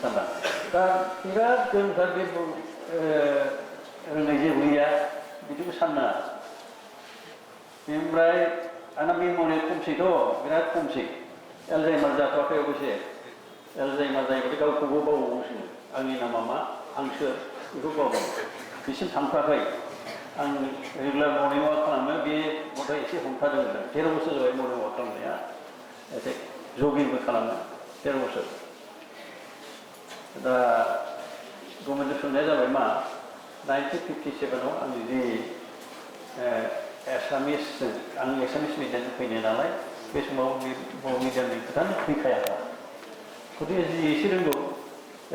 सानदां दा बिराद गोनांथार बे रोंनाय जेबो गैया बिदिखौ साननाङा बेनिफ्राय आंना मेम'रिया खमसैथ' बिराद खमसै एलजाइमार जाथ'वाखै अबयसे एलजाइमार जायोबाथाय गावखौबो बावबावोसो आंनि नामा मा आं सोर बेखौ बावबाय बिसिम थांथ'वाखै आं रेगुलार मर्निं वाक खालामो बे मथाय एसे हमथादों 13 बोसोर जाबाय मर्निं वाक खालामनाया एसे जगिंबो खालामो 13 बोसोर दा गभर्नमेन्टजों सोंनाया जाबाय मा 1957आव आंनि जि एसामिसजों आं एसामिस मिडियामजों फैनाय नालाय बे समाव बर' मिडियामनि खोथानो फैखायाखा गथिखे जि एसे रोंगौ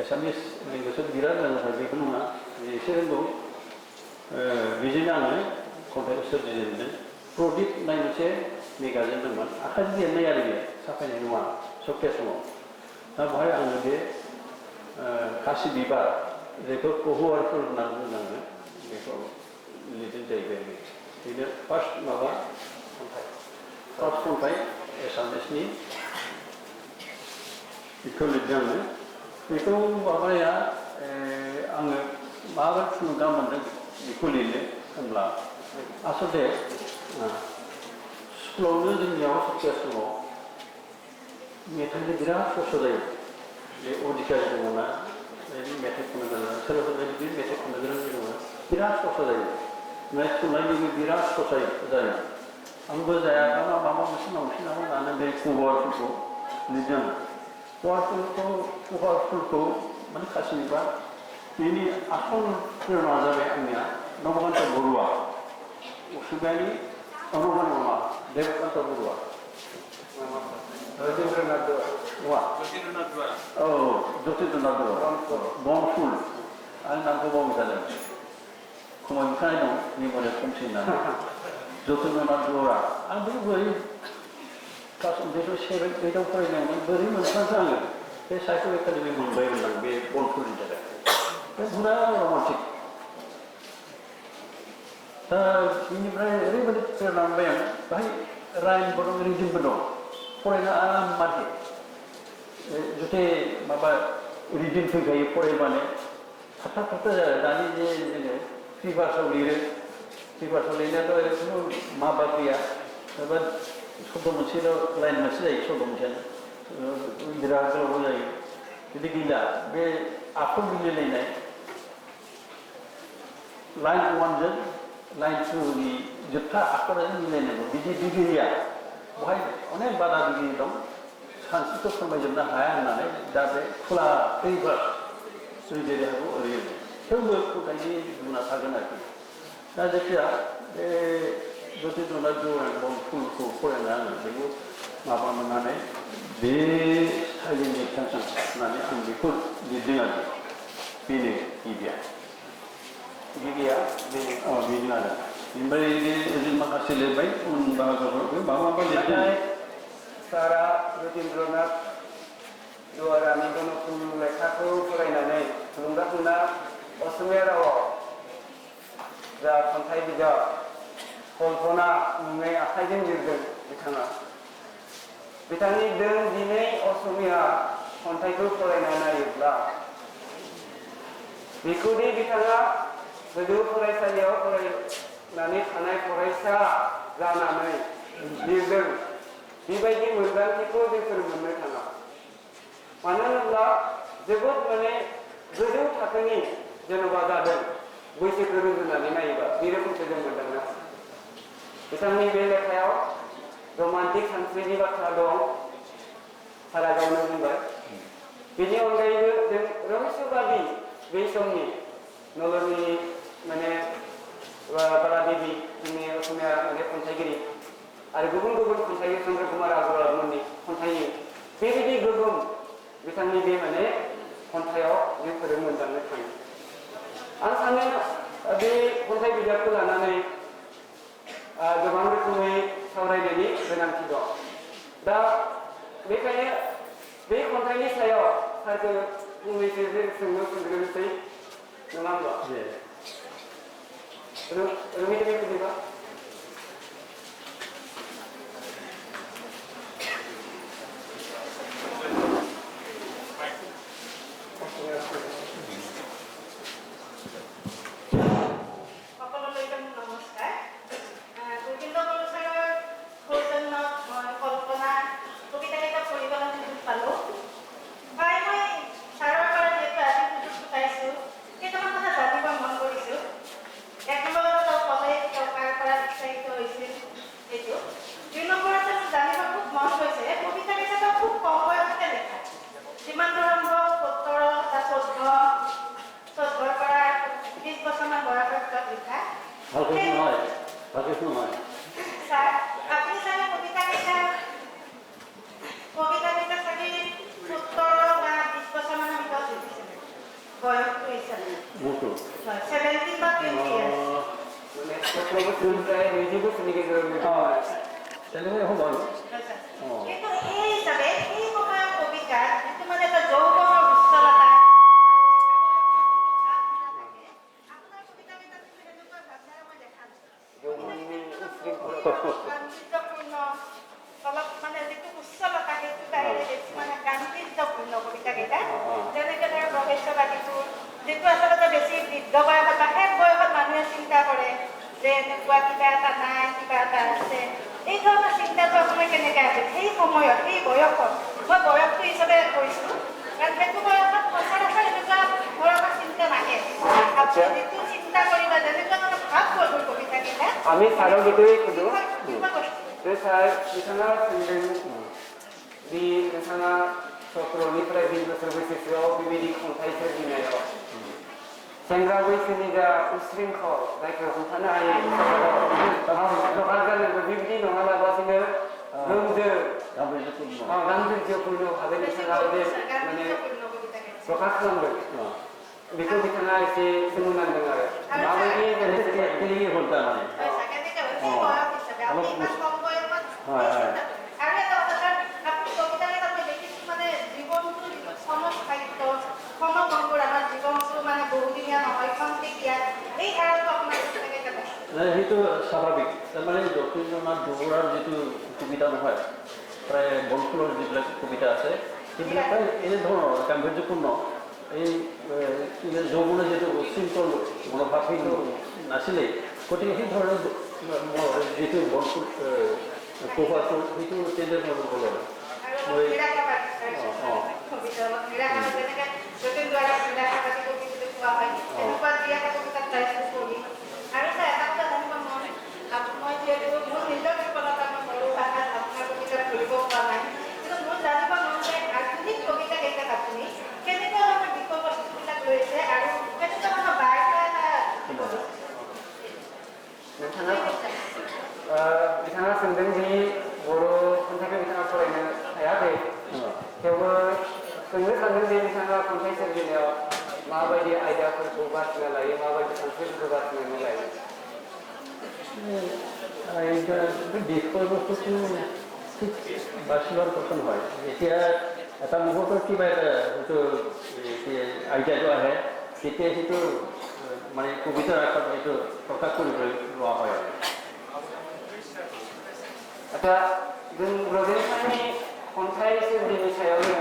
एसामिस लेंगुवेजआव बिराद मोजांथार बेखौ नङा जि एसे रोंगौ बेजोंनो आङो खन्थाइखौ सोरजिजेनदों प्रदीप होननाय मोनसे मेगाजिन दंमोन आखाइजों लिरनाय आरो बे साफायनाय नङा सप्ताह समाव दा बेवहाय आङो बे खासि बिबार जायखौ कहुवारफोर होननानै बुंनाङो बेखौ लिरदों जाहैबाय बेनो फार्स्ट माबा खन्थाइ फार्स्ट खन्थाइ एसामिसनि बेखौ लिरदों आङो बेखौ माबाया आङो माबोरै थुलुंगा मोन्दों बेखौ लिरनो होनब्ला आसलथे स्कुलावनो जोंनियाव सप्ताह समाव मेथाइनि बिराद खस्थ' जायो बे अधिकारी दङना मेथाइ खननो गोनां सोरबा सोरबा बिदि मेथाइ खननो गोनां दङ बिराद खस्थ' जायो ओमफ्राय थुनलाइनिबो बिराद खस्थ' जायो आंबो जायाखा माबा मोनसे नांसिनांगौ होननानै बे कभारफोरखौ लिरदों कभारफोरखौ माने खासि बिबार बेनि आसल प्रेरणा जाबाय आंनिया नबकान्त बरुवा असमियानि नङा देबकान्त बरुवा रवीन्द्रनाथ औ जतिन्द्रनाथ दुआ बनफुल आं नामखौ बावबाय थादों खमाय बुखानाय दं मेम'रिया खमसै होननानै जतिन्द्रनाथ दुआ आं बे बोरै क्लास 7 8आव फरायनायावमोन बोरै मोनफ्लांखो आङो बे साहित्य एकाडेमि मोनबाय होनदां बे बनफुलनि थाखाय बे पुरा रमान्टिक दा बेनिफ्राय ओरैबायदि प्रेरणा मोनबाय आं बाहाय राइमबो दं रिजिमबो दं फरायनो आराम माथे जुथे माबा रिदिं फैखायो फरायबानो थाबथा थाबथा जायो दानि जे जोङो फ्रि भार्सआव लिरो फ्रि भार्सआव लिरनायाथ' खुनु माबा गैया एबा शब्द मोनसेल' लाइन मोनसे जायो शब्द मोनसेयानो बिराद गोलाव जायो बिदि गैला बे आखर मिलायलायनाय लाइन 1जों लाइन 2नि जोबथा आखरजों मिलायनांगौ बिदि गैया बेवहाय अनेक बादा बिगि दं सानस्रिखौ फोरमायजोबनो हाया होननानै दा बे खुला फ्रि भार्स जों जेरै हागौ ओरैनो थेवबो खन्थाइनि गुना थागोन आरोखि दा जायखिया बे जतिन्द्रनाथ दुआनि बनफुलखौ फरायना आङो बेखौ माबा मोननानै बे स्टाइलनि एक्सटेनसन होननानै आं बेखौ लिरदों आरो बेनो गिबिया बेनो आरो ओमफ्राय ओरैनो माखासे लिरबाय उन बाहागोफोरखौ माबा लिरदों सारा जतिन्द्रनाथ दुआरानि बनफुल लेखाखौ फरायनानै थुलुंगाखांना असमिया रावाव जा खन्थाइ बिजाब कल्पना मुङै आखाइजों लिरदों बिथाङा बिथांनि दों दिनै असमिया खन्थाइखौ फरायना नायोब्ला बेखौदि बिथाङा गोजौ फरायसालियाव फरायनानै थानाय फरायसा जानानै लिरदों बेबायदि मोनदांथिखौ जोंफोर मोननो थाङा मानो होनोब्ला जोबोद माने गोजौ थाखोनि जेन'बा जादों बैसोखौ रुजुनानै नायोबा बे रोखोमखौ जों मोनदांनो बिथांनि बे लेखायाव रमान्टिक सानस्रिनि बाथ्रा दं सारा गावनो बुंबाय बेनि अनगायैबो जों रहस्यबादि बै समनि नलनी माने बालादेबी जोंनि असमिया माने खन्थाइगिरि आरो गुबुन गुबुन खन्थाइगिरि चन्द्र कुमार आगरवालामोननि खन्थाइनि बेबायदि गोहोम बिथांनि बे माने खन्थाइयाव जोंफोरो मोनदांनो थाङो आं सानो बे खन्थाइ बिजाबखौ लानानै गोबां रोखोमै सावरायनायनि गोनांथि दं दा बेखायनो बे खन्थाइनि सायाव सारखौ फंनैसो सोंनो सोंग्रोनोसै नङा होमबा रुमिदेबि बिदिबा ভালকে নহয় ভালকে নহয় স্যার আপনি স্যার কবিতা সাথে 17 বা 20 বছর মানে বিকাশ হয়েছে বয়স হয়েছে মোটো 17 বা 20 years মানে 17 বছর প্রায় 20 বছর নিকে তেনেহ'লে হ'ব আৰু কিন্তু এই হিচাপে এই সময়ৰ কবিতা যিটো মানে এটা যৌৱনৰ উচ্চলতা আপোনাৰ কবিতাকেইটাত সেনেকুৱা ভাৱধাৰা মই দেখা নাই গাম্ভীৰ্যপূৰ্ণ অলপ মানে যিটো উচ্চলতা সেইটো বাহিৰে বেছি মানে গাম্ভীৰ্যপূৰ্ণ কবিতাকেইটা যেনেকৈ ধৰক ৰহস্যবাদীটো যিটো আচলতে বেছি বৃদ্ধ বয়সত বা শেষ বয়সত মানুহে চিন্তা কৰে যে এনেকুৱা কিবা এটা নাই কিবা এটা আছে এই ধৰণৰ চিন্তাটো আপোনাৰ কেনেকৈ আছে সেই সময়ত সেই বয়সত মই বয়সটো হিচাপে কৈছোঁ কাৰণ সেইটো বয়সত সচৰাচৰ এনেকুৱা ধৰণৰ চিন্তা নাহে আপুনি যিটো চিন্তা কৰিবা যেনেকুৱা ধৰণৰ ভাৱ গঢ় কবিতাকেইটা আমি সারা ভিতরে শুধু কিবা বস্তু যে স্যার बिथाङा सोंदों दि नोंथाङा 17निफ्राय 20 बोसोर बैसोआव बेबायदि खन्थाइ सोरजिनायाव सेंग्रा बैसोनि जा उस्रिंखल जायखौ हमथानो हायै जगार जानांगौ बेबायदि नङालाबासिनो गोमजो गाम्भीर्यपूर्ण भाबै नोंथाङा बे माने प्रकाश खालामदों बेखौ बिथाङा एसे सोमोनांदों आरो माबायदि কেনেকৈ হ'ল তাৰমানে সেইটো স্বাভাৱিক তাৰমানে যতীন্দ্ৰনাথ বৰুৱাৰ যিটো কবিতা নহয় প্ৰায় বনফুলৰ যিবিলাক কবিতা আছে সেইবিলাক প্ৰায় এনেধৰণৰ গাম্ভীৰ্যপূৰ্ণ এই যৌৱনৰ যিটো উচ্ছৃংখল মনোভাৱ সেইটো নাছিলেই গতিকে সেই ধৰণৰ যিটো বনফুল পঢ়োৱাটো সেইটো তেনেধৰণৰ হ'ল আৰু बिथाङा सोंदों दि बर' खन्थाइखौ बिथाङा फरायनो हायाखै थेवबो सोंनो सानदों दि बिथाङा खन्थाइ सोरजिनायाव माबायदि आयदाफोरखौ बासिना लायो माबायदि सानस्रिफोरखौ बासिनानै लायो বিষয়বস্তুটো ঠিক বাচিলোৱাৰ কথা নহয় এতিয়া এটা মুহূৰ্তত কিবা এটা হয়তো আইডিয়াটো আহে তেতিয়া সেইটো মানে কবিতাৰ আকাৰত সেইটো প্ৰকাশ কৰিবলৈ লোৱা হয় दा जों रजेनसानि खन्थाइ सोरजिनि सायावनो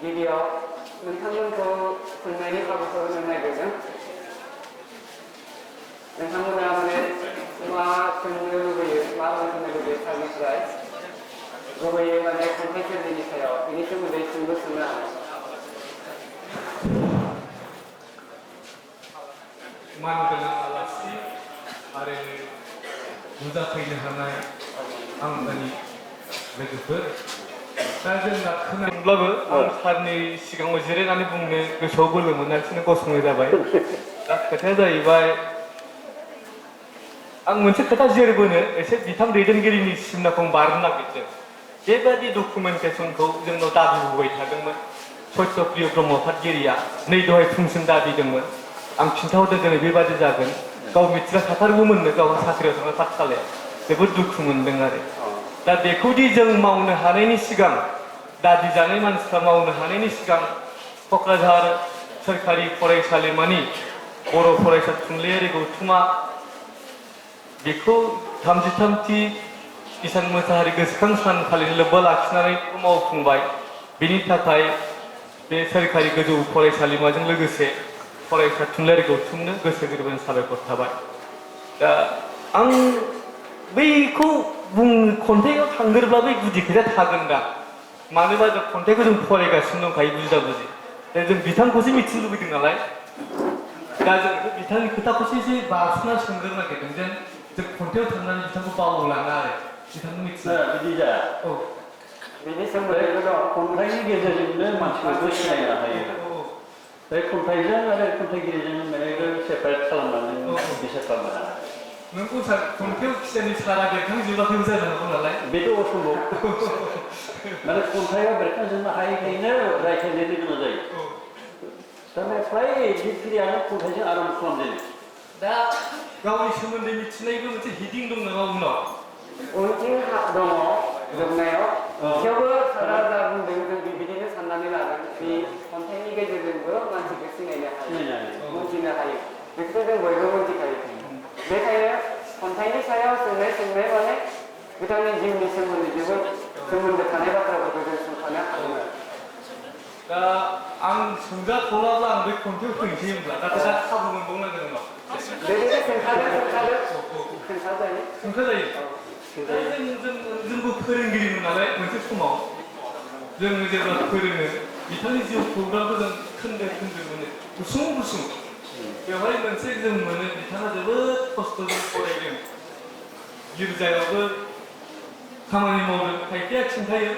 गिबियाव नोंथांमोनखौ सोंनायनि खाबुखौ होनो नागिरदों नोंथांमोना माने मा सोंनो लुबैयो मा मोन्थिनो लुबैयो सारनिफ्राय गुबैयै माने खन्थाइ सोरजिनि सायाव बेनि सोमोन्दै सोंनो हागोन मानगोनां आलासि आरो नुजाफैनो हानाय आंनि लोगोफोर दा जोंना खोनायोब्लाबो आं सारनि सिगाङाव जिरायनानै बुंनो गोसोआव बोलो मोनालासिनो गसंनाय जाबाय दा खोथाया जाहैबाय आं मोनसे खोथा जेरबोनो एसे बिथां दैदेनगिरिनि सिमनाखौ बारनो नागिरदों बेबादि डकुमेन्टेसनखौ जोंनाव दाबि होबाय थादोंमोन सत्यप्रिय ब्रह्म आफादगिरिया नै दहाय फुंसिम दाबिदोंमोन आं खिन्थाहरदों दिनै बेबादि जागोन गाव मिथिना थाथारगौमोननो गावहा साख्रियाव थांनो पाठसालायाव जोबोद दुखु मोनदों आरो दा बेखौदि जों मावनो हानायनि सिगां दाबि जानाय मानसिफ्रा मावनो हानायनि सिगां क'क्राझार सोरखारि फरायसालिमानि बर' फरायसा थुनलाइयारि गौथुमा बेखौ 33थि किसान मोसाहारि गोसोखां सान फालिनो लोब्बा लाखिनानै मावफुंबाय बेनि थाखाय बे सोरखारि गोजौ फरायसालिमाजों लोगोसे फरायसा थुनलाइयारि गौथुमनो गोसो गोरबोनि साबायखर थाबाय दा आं बैखौ खन्थाइयाव थांगोरब्ला बै गुदि खोथाया थागोन दा मानोबा जों खन्थाइखौ जों फरायगासिनो दंखायो बुजिदा बुजि दा जों बिथांखौसो मिथिनो लुबैदों नालाय दा जों बिथांनि खोथाखौसो एसे बारस'ना सोंग्रोनो नागिरदों जेन जों खन्थाइयाव थांनानै बिथांखौ बावलाङा आरो बिथांखौ मिथिया बिदि जाया औ बेनि सोमोन्दैबो दं खन्थाइनि गेजेरजोंनो मानसिफोरखौ सिनायनो हायो बे खन्थाइजों आरो खन्थाइगिरिजों माने सेपारेट खालामनानै बिसार खालामनो हाया नोंखौ सार खन्थाइयाव खिसानि सारा बेरखांजोबाखै जानो हागौ नालाय बेथ' असम्भब माने खन्थाइया बेरखांजोबनो हायैखायनो रायथाइ लिरनो गोनां जायो थारमाने फ्राय लिरगिरियानो खन्थाइजों आराम्भ खालामजेनो दा गावनि सोमोन्दै मिथिनायबो मोनसे हिदिं दं नामा उनाव उनथिं दङ जोबनायाव थेवबो सारा जा बुंदों जों बिदिनो साननानै लागोन बे खन्थाइनि गेजेरजोंबो मानसिखौ सिनायनो हायो बुजिनो हायो बेखौ जों बयबो मिथिखायो बेखायनो खन्थाइनि सायाव सोंनाय माने बिथांनि जिउनि सोमोन्दै जोबोद सोमोन्दो थानाय बाथ्राफोरखौ जों सोंफानो हागोन दा आं सोंजाथ'लाब्ला आं बे खन्थाइयाव फैनोसै होनब्ला नाथाय दा खाबु मोनबावनांगोन उनाव बेबायदि खोन्थाजायो जोंबो फोरोंगिरिमोन नालाय मोनसे समाव जोङो जेब्ला फोरोङो बिथांनि जिउ खौरांखौ जों खोन्दो मोनो गुसुं बेवहाय मोनसे जों मोनो बिथाङा जोबोद खस्थ'जों फरायदों गिर्जायावबो खामानि मावदों खायफाया खिन्थायो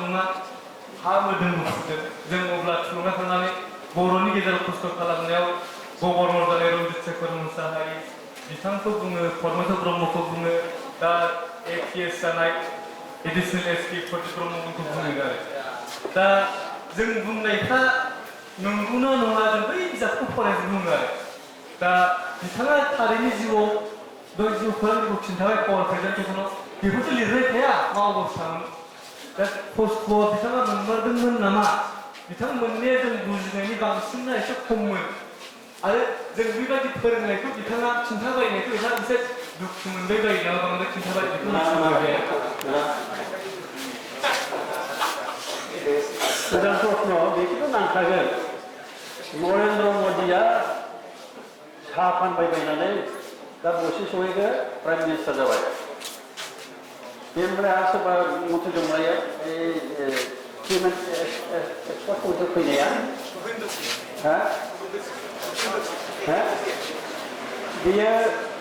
नङा हा मोदोम बुखुदों जों अब्ला थुलुंगाखांनानै बर'नि गेजेराव खस्थ' खालामनायाव गभर्नर जानाय रन्जित शेखर मुसाहारि बिथांखौ बुङो परमेश्वर ब्रह्मखौ बुङो दा APS जानाय एडिसनेल एसपि प्रदीप ब्रह्मखौ बुङो आरो दा जों बुंनायफ्रा नंगौना नङा जों बै बिजाबखौ फरायनो बुङो आरो दा बिथाङा थारैनो जिउआव बै जिउ खौरांखौ खिन्थाबाय पावार प्रेजेन्टेसनाव बेखौथ' लिरबाय थाया मावबोस्रामोन दा खस्थ'आ बिथाङा मोनमारदोंमोन नामा बिथां मोननाया जों बुजिनायनि बांसिनना एसे खममोन आरो जों बेबायदि फोरोंनायखौ बिथाङा खिन्थाबायनायखौ एसे दुखु मोनबाय बायो नामा बांद्राय खिन्थाबाय बेखौ गोदान प्रश्न बेखौथ' नांखागोन नरेन्द्र मदिया साहा फानबायबायनानै दा बसे सहैगो प्राइम मिनिस्टार जाबाय बेनिफ्राय आरो सोरबा मन्थ्रि दंलायो एक्सपर्ट फैनाया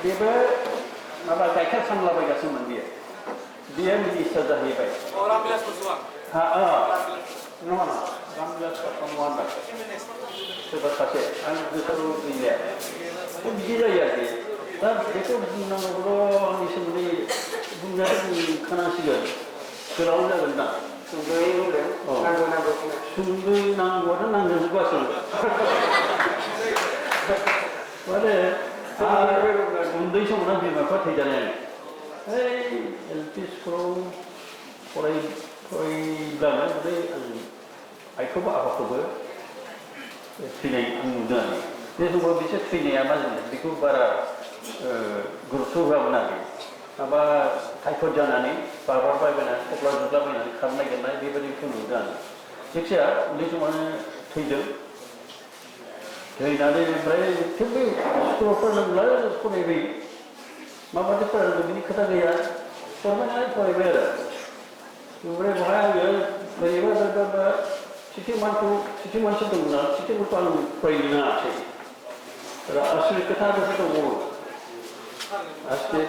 बेबो माबा गाइखेर सामलाबायगासिनोमोन बियो मिनिस्टार जाहैबाय नङा रामबिलास पासवान नङा सोरबा सासे आं गोसोआव गैलिया बिदि जायो आरोखि दा बेखौ बुंनांगौल' आंनि सोमोन्दै बुंनायाथ' खोनांसिगोन गोलाव जागोन ना सुंद'यै बुंदों सुंद'यै नांगौआथ' नांजोबगौआसो माने उन्दै समावनो बिमा बिफा थैजानाय LP स्कुलाव फरायब्लानो ओमफ्राय आं आइखौबो आफाखौबो थैनाय आं नुदों आरो बे समाव बिसोर थैनाया मा जादों बेखौ बारा गुरुत्त' होआमोन आरो माबा टाइफड जानानै बारबायबायनानै थफ्ला जुदलाबायनानै खारनो नागिरनाय बेबायदिखौ नुदों आरो जायखिजाया उन्दै समावनो थैदों थैनानै ओमफ्राय थेवबो स्कुलाव फरायनांगौला फरायबाय माबायदि फरायनांगौ बिनि खोथा गैया फरायबाय आरो ओमफ्राय बेवहाय आङो बोरैबा सिटि मानसि दंमोन आरो सिटिफोरखौ आं फरायनो नाङासै आसलि खोथा बेफोर दङ आसलि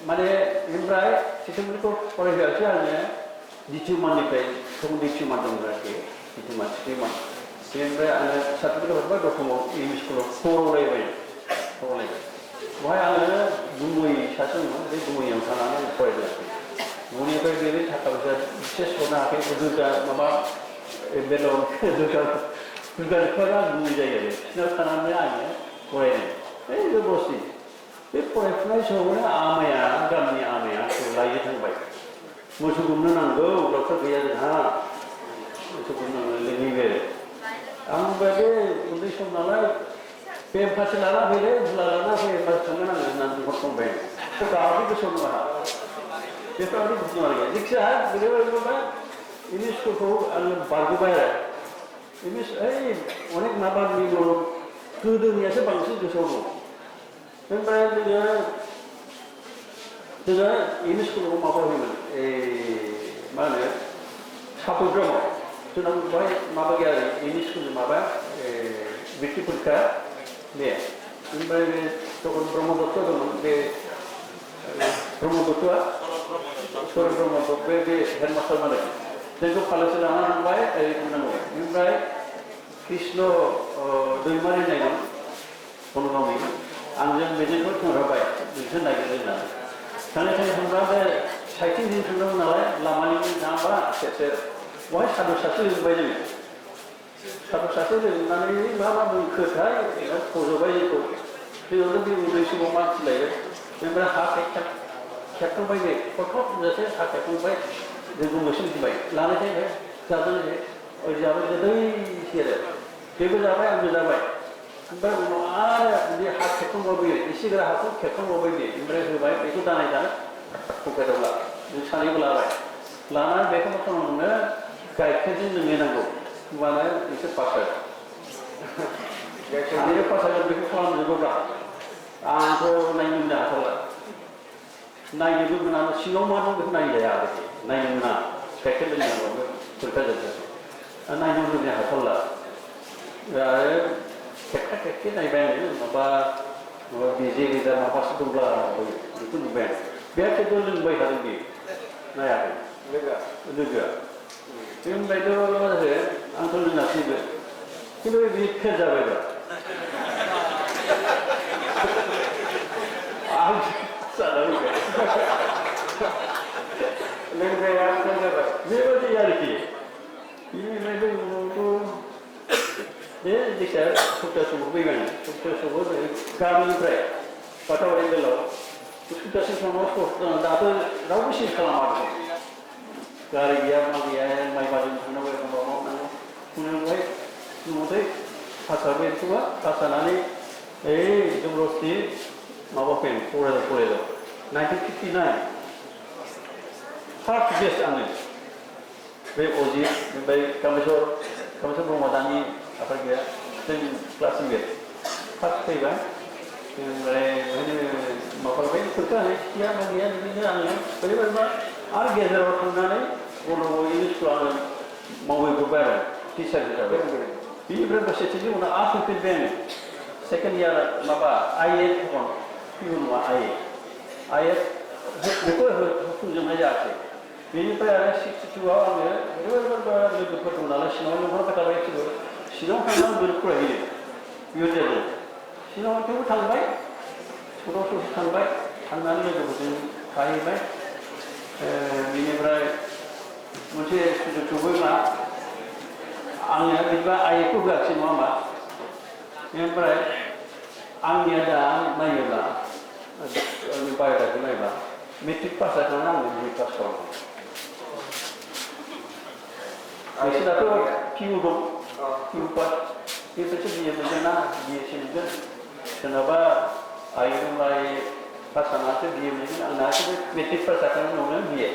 माने बेनिफ्राय सिटिफोरखौ फरायहोआसै आङो द्वितीय माननिफ्राय द्वितीय मान दंमोन आरोखि द्वितीय मान बेनिफ्राय आङो सार्टिफिकेट हरबाय दतमायाव एम इ स्कुलाव फरायबाय बेवहाय आङो गुमै सासे दंमोन बे गुमैयाव थानानै फरायदों आरोखि न'निफ्राय बेबायदि थाखा फैसा एसे सरनो हायाखै दुर्गा माबा बेलाव दुर्गानिफ्राय आं गुमै जायो आरो बिसिनाव थानानै आङो फरायनाय जबरदस्ति बे फरायफुनाय समावनो गामिनि आमाया आंखौ लायनो थांबाय मोसौ गुमनो नांगौ डक्टर गैया जोंहा मोसौ गुमनो लिंहैबाय आं बे उन्दै सम नालाय बे फारसे लाना फैदो झुला लाना फैयो होनबा थांगोन आङो होननानै बुंहरखांबाय दाबो गोसोआव दं आंहा बेफोरबायदि बुङो आरोखि जायखिजाया बोरैबा एम इ स्कुलखौ आङो बारग'बाय आरो अनेक माबा गोदोनियासो बांसिन गोसोआव दं ओमफ्राय जोङो एम इ स्कुलाव माबा होयोमोन मा होनो सापग्रामाव जोंनाव बेवहाय माबा गैया आरो एम इ स्कुलनि माबा बृत्ति परीक्षा बे ओमफ्राय बे तखन ब्रह्मदत्त दंमोन बे ब्रह्मदत्तआ सरन ब्रह्मदत्त बे हेडमास्टार माने जोंखौ फालोसे लाना थांबाय ओरै थांनांगौ ओमफ्राय कृष्ण दैमारि होननाय दं बनगावनि आंजों बिदिखौ थांबाय नोंसोर नागिरदों होननानै थाङै थाङै थांब्ला बे साइथिंजों थांदोंमोन नालाय लामानि नामा सेर सेर बहाय सादु सासे लिरबाय जोङो सादु सासे लिरनानै मा बुंखोथाय फज'बाय जोंखौ बेयावनो बे उन्दै समाव मानसि लायो बेनिफ्राय हा खेबखांबाय बे खथब जासे हा खेबखांबाय जोंखौ मोसोम गिबाय लानायखाय जादों ओरै जाबाय गोदैसै आरो बेबो जाबाय आंबो जाबाय ओमफ्राय उनाव आरो बिदि हा खेबखांबावबाय एसे गोरा हाखौ खेबखांबावबाय बे ओमफ्राय होबाय बेखौ दानाय दानाय पकेटाव ला जों सानैबो लाबाय लानानै बेखौ मा खालामनो गाइखेरजों लोंहैनांगौ होमबानो एसे पास जागोन सानैबो पास जागोन बेखौ खालामजोबोब्ला आंथ' नायनो हाथारला नायनोबो मोना सिङाव मा दं बेखौ नायजाया आरोखि नायनो मोना गाइखेर लोंनांगौ फरिखा जोबजासे नायनो लुबैनो हाथारला आरो खेबखा खेबखे नायबाय आङो माबा बेजे बेजा माबासो दंब्ला बेखौ नुबाय आं बे खेबखौ लोंबाय थादों बेयो नायाखै लोगोआ बेनिफ्रायथ' मा जाखो आंथ' लोङासैबो खिन्थु बे फेल जाबायब्रा आं जानानै लोंग्राया फेल जाबाय बेबायदि आरोखि बेनिफ्राय उनावथ' बे जायखिया सप्तासेआव फैबाय आं सप्तासेआव गामिनिफ्राय बाथाबारि बेलाव सप्तासे थांनायाव दाबो रावबो सिन खालामाखै गारि गैया मा गैया माइ बारिजों थांनांगौ एखमबा मावनांगौ फुङावहाय फुङावहाय पास जाबाय बेखौबा पास जानानै ओइ जबरदस्ति माबा फैयो कलेजाव 1959 फार्स्ट बेस्ट आङो बे अजित ओमफ्राय कामेश्वर ब्रह्म दानि आफाद गैया जों क्लासमेट फार्स्ट फैबाय ओमफ्राय बेहायनो माबाबाय फरिखा होनाय गैया मा गैया बिदिनो आङो ओरैबायदिबा आरो गेजेराव थांनानै बन्ध'बयनि स्कुलाव आङो मावहैबोबाय आरो टिचार हिसाबै बेनिफ्राय बोसोरसेनि उनाव आरो फैफिनबाय आङो सेकेन्ड इयार माबा आइ एड पिउ नङा आइ एड बेखौ होफुंजोबनाय जायासै बेनिफ्राय आरो 62आव आङो ओरैबायदि लोगोफोर दं नालाय शिलंआव लिंहरबाय थाबाय शिलंआव थांनानै बोरै फरायहैयो बेयाव जादों शिलंआव थेवबो थांबाय स्कुलाव ससे थांबाय थांनानै लोगोफोरजों थाहैबाय बेनिफ्राय मोनसे सुजुग सफैब्ला आंनो बिदिबा आइखौ होआखिसै नङा होमबा बेनिफ्राय आंनिया दा नायोब्ला आंनि बाय'डाखौ नायोब्ला मेट्रिक पास जाखांनानै आङो बि पास खालामो नोंसिनाथ' पिउ दं पिउ पास बेफोरसो बिए मोनगोन ना बिएससि मोनगोन सोरनाबा आइ दंब्ला पास जानासो बिए मोनगोन आंनासो मेट्रिक पास जाखांनायनि उनावनो बिए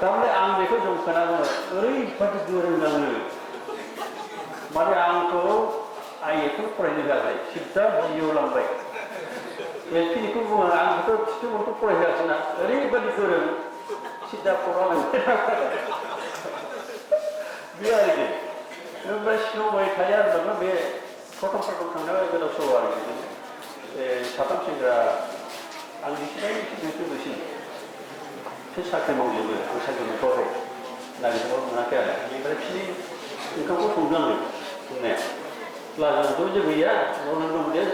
थारमाने आं बेखौ जों खोनागौ ओरैबादि गोरों नाङो माने आंखौ आइएखौ फरायनो होआखै सिद्दा बिएआव लांबाय एलपिनिखौ बुङो आंखौथ' थिथुमोनखौ फरायहोआसैना ओरैबादि गोरों सिद्दा फरायलांबाय बे आरोखि ओमफ्राय शिलंआव थायो आरोना बे प्रथम थांनायाव गोदाव सोराव आरोखि साथाम सेंग्रा आंनि सिगांसिन बिसोर साख्रि मावजोबो आं साख्रि मोनथ'वाखै नागिरनायाव मोनाखै आरो बेनिफ्राय बिसोरनि ओंखामखौ संदों आङो संनाया लाजोंथ' जेबो गैया न'आवनो दं दे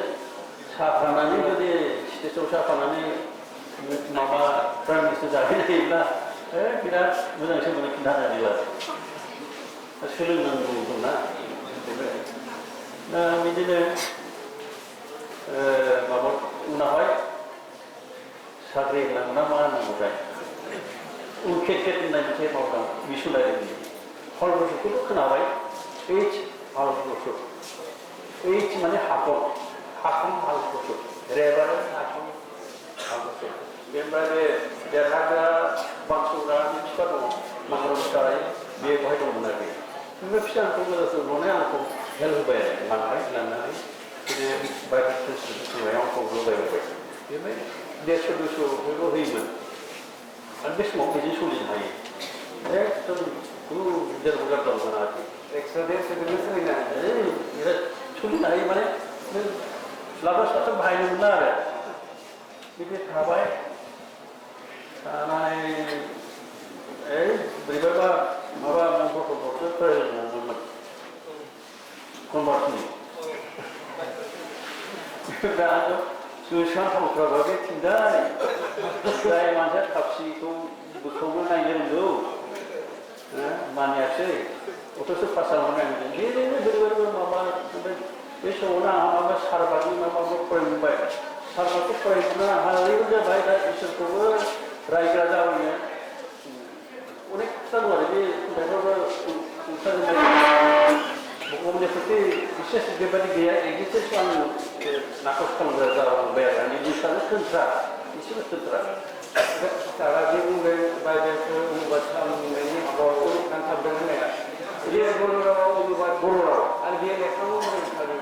साहा फाननानै जुदि स्टेजआव साहा फाननानै माबा प्राइम मिनिस्टार जाहैनो हायोब्ला बिराद मोजां सोमोन्दै खिन्थानो हायो आरो सोलोंनांगौ दंना बिदिनो माबा उनावहाय साख्रि होनांगौ ना मा होनांगौथाय उनखेट होननाय मोनसे मावदों मिसनारिनि हलबसुखौथ' खोनाबाय ओइच हलबसु ओइच माने हाखम हलबसु रेबार हाखम हलबसु बेनिफ्राय बे देरहाग्रा बांसुग्रा बिफा दङ मांग्रा मुसाहारि बे बहाय दंमोन आरोखि ओमफ्राय फिसा आंखौ गोदाव सोराव आंखौ हेल्प होबाय आरो लांबाय लांनानै बिदिनो बायदि सोंनायाव आंखौ लगायबाय बेनिफ्राय 150-200 बेखौ होयोमोन आरो बे समाव बिदि सोलिनो हायो एकदम खुनु जेराव गारदाव जाना आरोखि 100-150 सोलिनो हायो बिराद सोलिनो हायो माने नों लाबा साथाम बाहायनो मोनला आरो बिदि थाबाय थानानै बोरैबाबा माबा गथ'फोरसो फोरोंनांगौमोन कनभार्सनि दा गोसोखांथावथाराबा बे थिंजाय जाय मानसिया थाबसिखौ बोखावनो नायनो रोंगौ मानियासै अथ'स' पास जानानै नायनो बेनो माबा बे समावनो आंहा माबा सारबादनि माबा फरायबोबाय सारबादखौ फरायबोना आंहा ओरैबायदि जाबाय दा इसोरखौबो रायग्रा जाबोयो अनेकथा दं आरो बे खन्थाइफ्राबो ओंखारजोब्बाय बुहुमनिफ्राय बिसेस बेबायदि गैया एग्जिस्टेन्सखौ आङो नाखस खालामग्रा जालांबाय आरो आंनि निउसआनो थोनथ्रा एसेबो थोनथ्रा सारा जे बुंदों बाइबेलखौ अनुबाद खालामनायनि हाबाखौ नांथाबदों होननाया बेयो बर' रावाव अनुबाद बर' राव आरो बेयो लेखायाव ओंखारदों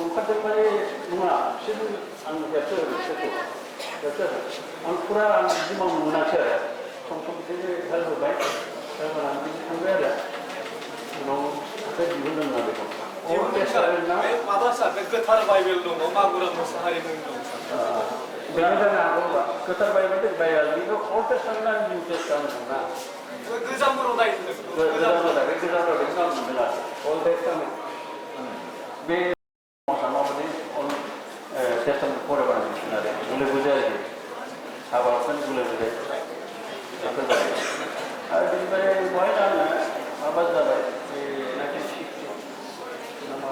ओंखारदों माने नङा बिसोर आं हेबसो बिसोरखौ आं फुरा आं बिदि मावनो मोनाखै आरो सम सम बिदिनो हेल्प होबाय हेल्प होनानै बिदि थांबाय आरो उनाव आखाइ दिहुनदों ना बेखौ माबा सार गोथार बाइबेल दङ मागुरा मोसाहारि मुं दं बेनो जानो हागौ गोथार बाइबेल बेखौ अल्ड टेस्टामेन्ट आरो निउ टेस्टामेन्ट दंना गोजाम राव गोजाम राव बेखौ आं मोनदों आरो अल्ड टेस्टामेन्ट बे माबायदि टेस्टामेन्ट फरायबानो मिथिगोन आरो गुले गुले आरोखि हाबाफोर गुले गुले बेफोरबायदि आरो बेनिफ्राय बेवहाय आङो माबा जाबाय बे 1960 ना मा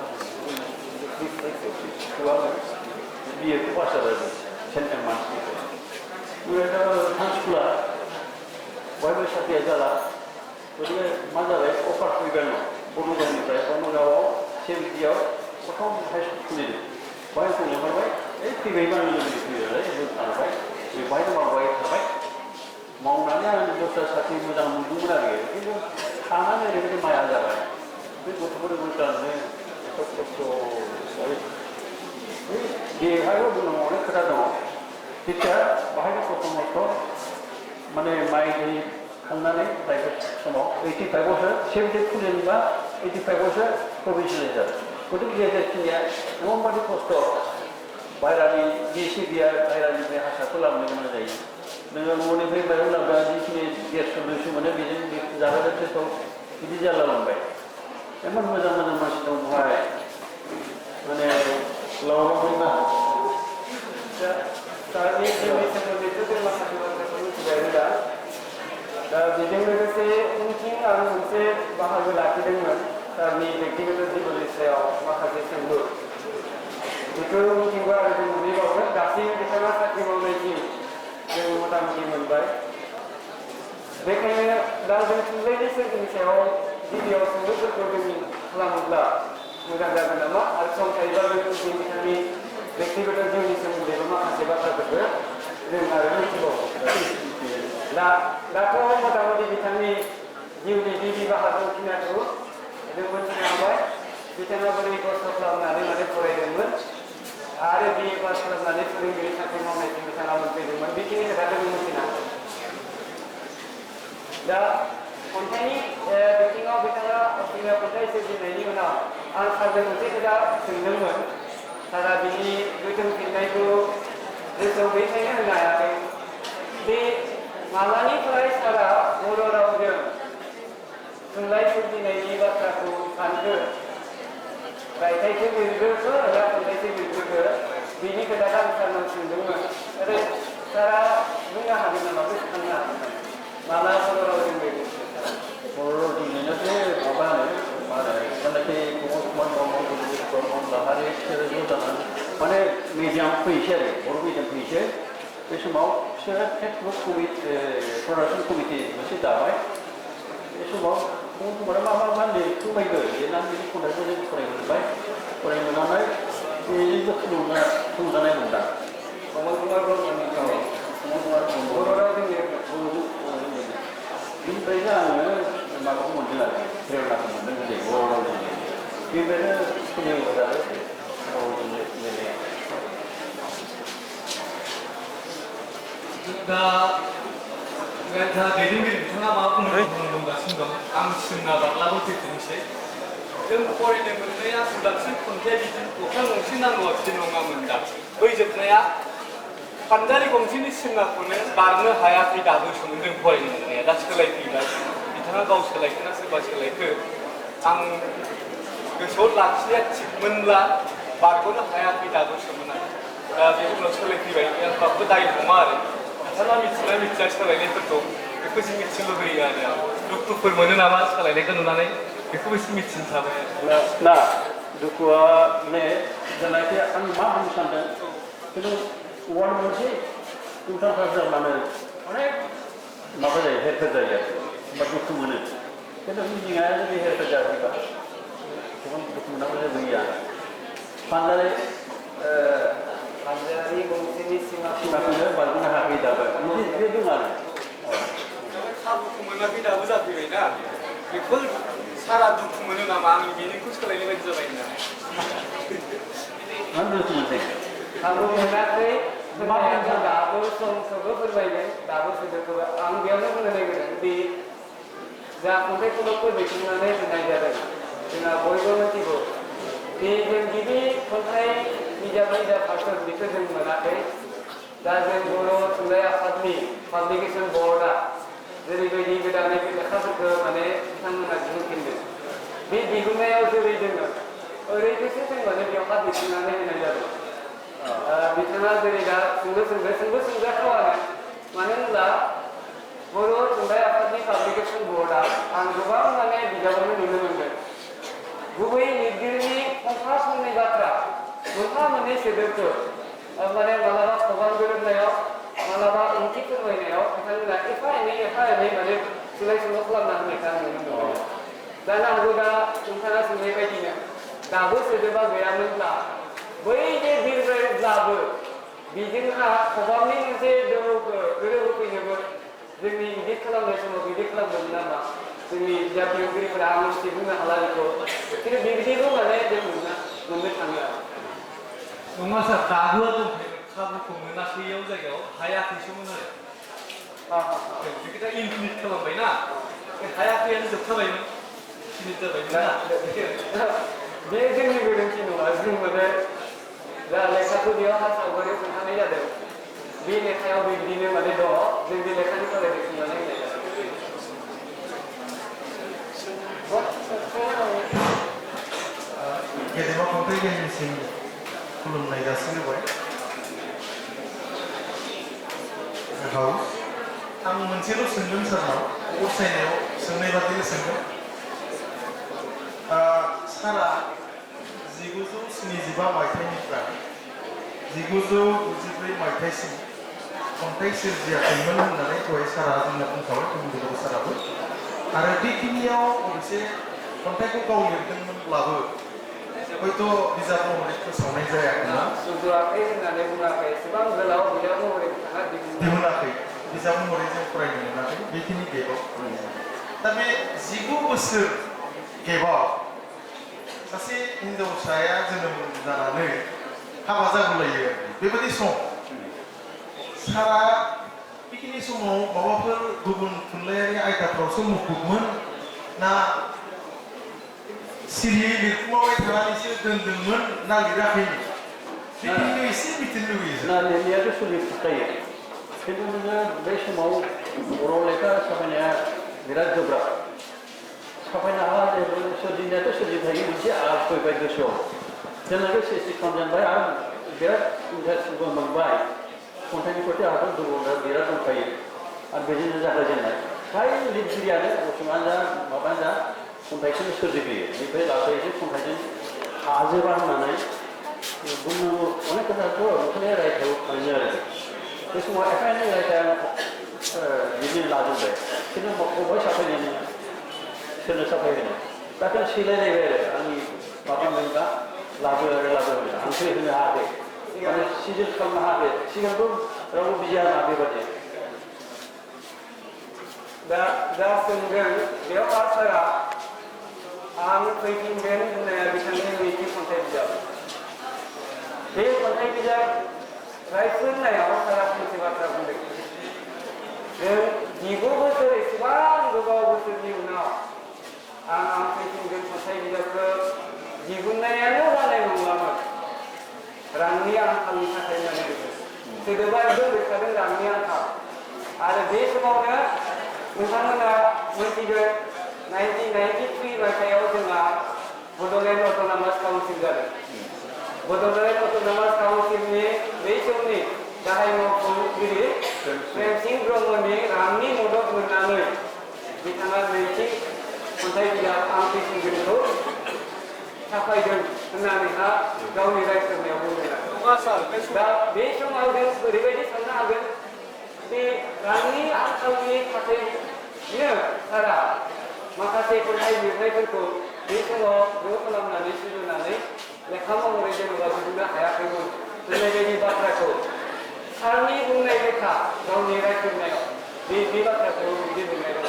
आङो बिएखौ पास जाबाय सेन्ट एडमान्सनिफ्राय बेनिफ्राय सानस्कुला बयबो साख्रिया जाला गतिके मा जाबाय अफार फैबाय बर्नगावनिफ्राय बर्नगावआव सेभेन्टियाव प्रथम हाइ स्कुल खुलिदों बेवहाय जों लिंहरबाय फैबाय मा लोगो फैबाय जों थांबाय बेवहायनो मावबाय थाबाय मावनानै आं दस्रा साख्रि मोजां मोनदोंमोन आरो खिन्थु थानानै ओरैबायदि माया जाबाय बे गथ'फोरखौ गारनो एथ' खस्थ' बेवहायबो बुंनांगौ अनेक खोथा दङ जेथिया बाहायनो प्रथमथ' माने माइ दै खांनानै प्राइभेट समाव 85आवसो 70 खुलिनोबा 85आवसो प्रभिन्सियेल जादों गतिके गेजेरखिनिया एमनबादि खस्थ' बाहेरानि एसे गैया बाहेरानिफ्राय हासारखौ लाबोनो गोनां जायो नोङो न'निफ्राय बाहेरायाव लाबोबा जिखिनि 150 200 मोनो बेजों जाबाय टेस्टआव बिदि जालांबाय एमन मोजां मोजां मानसि दं बेवहाय माने लावलांबायना सारनि जिउनि सोमोन्दैथ' जों माखासे बाथ्राखौ मिथिबाय दा दा बेजों लोगोसे उनथिं आं मोनसे बाहागो लाखिदोंमोन सारनि बेक्तिगत जिबननि सायाव माखासे सोंलु बेखौ उनथिंबो आरो जों नुहैबावगोन दासिम बिथाङा साख्रि मावनायसिम जों मथा मथि मोनबाय बेखायनो दा जों थुनलाइनि सोरजिनि सायाव गिबियाव सोंलुफोरखौ जों खालामोब्ला मोजां जागोन नामा आरो सम थायोबा जों बिथांनि बेक्तिगत जिउनि सोमोन्दैबो माखासे बाथ्राफोरखौ जों आरो मिथिबावो दाथ' मथा मथि बिथांनि जिउनि गिबि बाहागो खिनिखौ जों मिथिनो हाबाय बिथाङा बोरै खस्थ' खालामनानै माने फरायदोंमोन आरो बिए पास खालामनानै फोरोंगिरि साख्रि मावनायसिम बिथाङा मोनफैदोंमोन बेखिनि खोथाखौ जों मिथिनो हाबाय दा खन्थाइनि बिथिङाव बिथाङा असमिया खन्थाइ सोरजिनायनि उनाव आं सारजों मोनसे खोथा सोंदोंमोन सारा बिनि गोथौ फिननायखौ गोसोआव गैयैखायनो होनो हायाखै बे मालानिफ्राय सारा बर' रावजों थुनलाइ सोरजिनायनि बाथ्राखौ सानखो रायथाइखौ लिरग्रोखो एबा खन्थाइखौ लिरग्रोखो बिनि खोथाखौ आं सारनाव सोंदोंमोन नाथाय सारा बुंनो हागोन नामा गोसोखांनो हागोन नामा माला बर' रावजों लिरदों बर' रावजों लिरनायाथ' मा होनो जेनाखि प्रमद कुमार ब्रह्म लाहारि बिसोरो ज' जानानै माने मिडियाम फैसै आरो बर' मिडियाम फैसै बे समाव बिसोरो टेक्सटबुक प्रडाक्सन कमिटि मोनसे दाबाय बे समाव प्रमद कुमारा मा लिरखोबायबो लिरनानै बिनि खन्थाइखौ जों फरायमोनबाय फरायमोननानै बेजोंबो थुलुंगानाय मोनदां प्रमद कुमार ब्रह्मनि बर' रावजों लिरदों बेनिफ्रायनो आङो माबाखौ मोन्दों आरो प्रेरणाखौ मोन्दों गोदो बर' रावजों बेनिफ्रायनो सोलिबोबाय आरो बर' रावजों लिरनाया दा दैदेनगिरि बिथाङा मा बुंगासिनो दं आं सोंना बारलाबो फैफिनसै जों फरायनो मोननाया उदांस्रि खन्थाइ बिदि अख्रां गंसे नांगौआ बिदि नङामोन दा बै जोबनाया फानजारि गंसेनि सिमाखौनो बारनो हायाखै दाबो सोमोन जों फरायनो मोननाया दा सोलायफैबाय बिथाङा गाव सोलायखोना सोरबा सोलायखो आं गोसोआव लाखिनाया थिगमोनब्ला बारग'नो हायाखै दाबो सोमोना बे उनाव सोलायफैबाय होनबाबो दाय नङा आरो नोंथाङा मिथिना मिथिया सोलायनायफोरखौ बेखौ जों मिथिनो लुबैयो आरो दुखुफोर मोनो नामा सोलायनायखौ नुनानै बेखौबो एसे मिथिनो थाबाय ना दुखुआ माने जानायखौ आं मा बुंनो सानदों खिन्थु वान मोनसे उल्थाफ्रा जाब्लानो अनेक माबा जायो हेरफेर जायो आरो होमबा दुखु मोनो खिन्थु मिजिङा जुदि हेरफेर जायोबा गोबां दुखु मोनाबो जेबो गैया फानजानाय हानजायारि गंसेनि सिमाखौनो बारग'नो हायाखै दाबो बिदि बे दं आरो खाबुखौ मोनाखै दाबो जाफैबायना बेफोर सारा दुखु मोनो नामा आंनि बेनिखौ सोलायनाय बायदि जाबाय होननानै मा दुखु मोनदों खाबु मोनाखै फोरमायाखै दाबो समखौबो फोरमायगोन दाबो सोदोबखौबो आं बेयावनो बुंनो नागिरदों दि जा खन्थाइ खलबखौ दैखांनानै होनाय जादों जोंहा बयबो मिथिगौ दि जों गिबि खन्थाइ बिजाबनि जा फारसन बेखौ जों मोनाखै दा जों बर' थुनलाइ आफादनि पाब्लिकेसन बर्डआ जेरैबायदि गोदानै लेखाफोरखौ माने बिथांमोना दिहुनफिनदों बे दिहुननायाव जेरै जोङो ओरैबायदि जों माने बेवहाय दैखांनानै होनाय जादों बिथाङा जेरै दा सोंजाथावानो मानो होनब्ला बर' थुनलाइ आफादनि पाब्लिकेसन बर्डआ आं गोबां माने बिजाबावनो नुनो मोनदों गुबै लिरगिरिनि फंफा फंनै बाथ्रा मोनफा मोननै सोदोबखौ माने मालाबा खबाम गोरोबनायाव मालाबा ओंथि फोरमायनायाव बिथांमोना एफा एनै माने सोलाय सोल' खालामना होनायखौ आं नुनो मोनदों जानो हागौ दा नोंथाङा सोंनाय बायदिनो दाबो सोदोबा गैयामोनब्ला बै जे बिरबायब्लाबो बेजोंहा खबामनि मोनसे दोहौखौ गोरोबहोफैनोबो जोंनि इदिट खालामनाय समाव इदिट खालामदोंमोन नामा जोंनि बिजाब दिहुनगिरिफोरा आं मोनसे बुंनो हाला बेखौ खिन्थु बेबायदिबो माने जों मोननो थाङो आरो नङा सार दाबोआ दंखायो खाबुखौ मोनाखैयाव जायगायाव हायाखैसोमोन आरो बेखौ दा इनफिनिट खालामबायना हायाखैयानो जोबखाबायमोन फिनिट जाबायमोन बे जोंनि गोरोन्थि नङा जों माने जा लेखाखौ बेयाव सावगारियाव खोन्थानाय जादों बे लेखायाव बिदिनो माने दङ जों बे लेखानि थाखाय दैखांनानै होनाय जादों गेदेमा खन्थाइगिरिनिसिम खुलुमनाय जासिहोबाय आं मोनसेल' सोंदों सारनाव गसायनायाव सोंनाय बादिनो सोंदों सारा 1975 मायथाइनिफ्राय 1994 मायथाइसिम खन्थाइ सोरजियाखैमोन होननानै दहाय सारा जोंनो बुंखाबाय बुंदों साराबो आरो बेखिनियाव मोनसे खन्थाइखौ गाव लिरदोंमोनब्लाबो हयथ' बिजाब महरै फोसावनाय जायाखैमोन सुजुआखै होननानै बुङाखै एसेबां गोलाव बिजाब महरै बिथाङा दिहुनाखै बिजाब महरै जों फरायनो मोनाखै बेखिनि गेबाव दा बे 19 बोसोर गेबाव सासे हिनजावसाया जोनोम जानानै हाबा जागुलायो बेबायदि सम सारा बेखिनि समाव माबाफोर गुबुन थुनलाइयारि आयदाफ्रावसो मुखुबमोन ना सिरियै लिरखुमाबाय थानानैसो दोनदोंमोन ना लिराखैमोन बेखिनिखौ एसे मिथिनो लुबैयो ना लिरनायाथ' सोलिफुखायो खिन्थु नोङो बे समाव बर' लेखा साफायनाया बिराद गोब्राब साफायनो हाला सोरजिनायाथ' सोरजिखायो मोनसे आर्ट फैबाय गोसोआव जोंनाबो सेसि खालामजेनबाय आरो बिराद इन्टारेस्टबो मोनबाय खन्थाइनि प्रति आर्टआव दङ बिराद दंखायो आरो बेजोंनो जागायजेननाय फ्राय लिरगिरियानो असमानो जा माबानो जा खन्थाइखौनो सोरजिहोयो बेनिफ्राय लासैसो खन्थाइजों हाजोबा होननानै बुंनांगौ अनेक खोथाथ' बेखौनो रायथायाव थाङो आरो बे समाव एफा एनै रायथाया बिदिनो लाजोबबाय खिन्थु बबेहाय साफायनो नोङो सोरनो साफायहोनो दा बेखौनो सैलायलायबाय आरो आंनि माबा मोनबा लाबो आरो लाबो होनो आंसो होनो हायाखै माने सिजोन खालामनो हायाखै सिगांथ' रावबो बिजाया ना बेबादि दा सोंदों बेयाव सारा आं फैफिनगोन होननाया बिथांनि नैथि खन्थाइ बिजाब बे खन्थाइ बिजाब रायफोरनायाव सारा फंसे बाथ्रा बुंदों जों 19 बोसोर एसेबां गोबाव बोसोरनि उनाव आं फैफिनगोन खन्थाइ बिजाबखौ दिहुननायानो जानाय नंलामोन रांनि आंखालनि थाखाय होननानै सोदोबा एकदम बेरखादों रांनि आंखाल आरो बे समावनो नोंथांमोना मोनथिगोन 1993 मायथाइयाव जोंहा बड'लेण्ड अट'नमास काउन्सिल जादों बड'लेण्ड अट'नमास काउन्सिलनि बै समनि गाहाय मावफुंगिरि प्रेमसिं ब्रह्मनि रांनि मदद मोननानै बिथाङा नैथि खन्थाइ बिजाब आं थैसिगोनखौ साफायदों होननानैहा गावनि रायज्लायनायाव बुंदों। दा बे समाव जों ओरैबायदि साननो हागोन बे रांनि आंखालनि थाखायनो सारा माखासे खन्थाइ लिरनायफोरखौ बे समाव ज' खालामनानै सुजुनानै लेखा महरै जेनेबा दिहुननो हायाखैमोन होननाय बायदि बाथ्राखौ सारनि बुंनाय लेखा गावनि रायज्लायनायाव बे बाथ्राखौ बिदि बुंनाय दङ।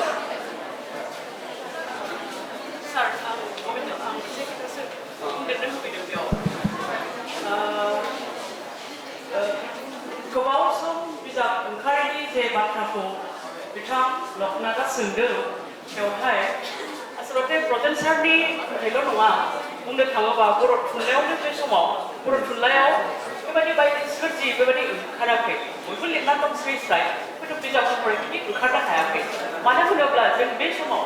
सार आं मोनसे खोथासो बुंदेरनो लुबैदों बेयाव गोबाव सम बिजाब ओंखारैनि जे बाथ्राखौ बिथां लक्ष्मणआ सोंदों बेवहाय आसलते ब्रजेन सारनि थाखायल' नङा बुंनो थाङोबा बर' थुनलाइयावनो बे समाव बर' थुनलाइयाव बेबायदि बायदि सोरजि बेबायदि ओंखाराखै बयबो लिरना दं स्राय स्राय खिन्थु बिजाब महरै बिदि ओंखारनो हायाखै मानो होनोब्ला जों बे समाव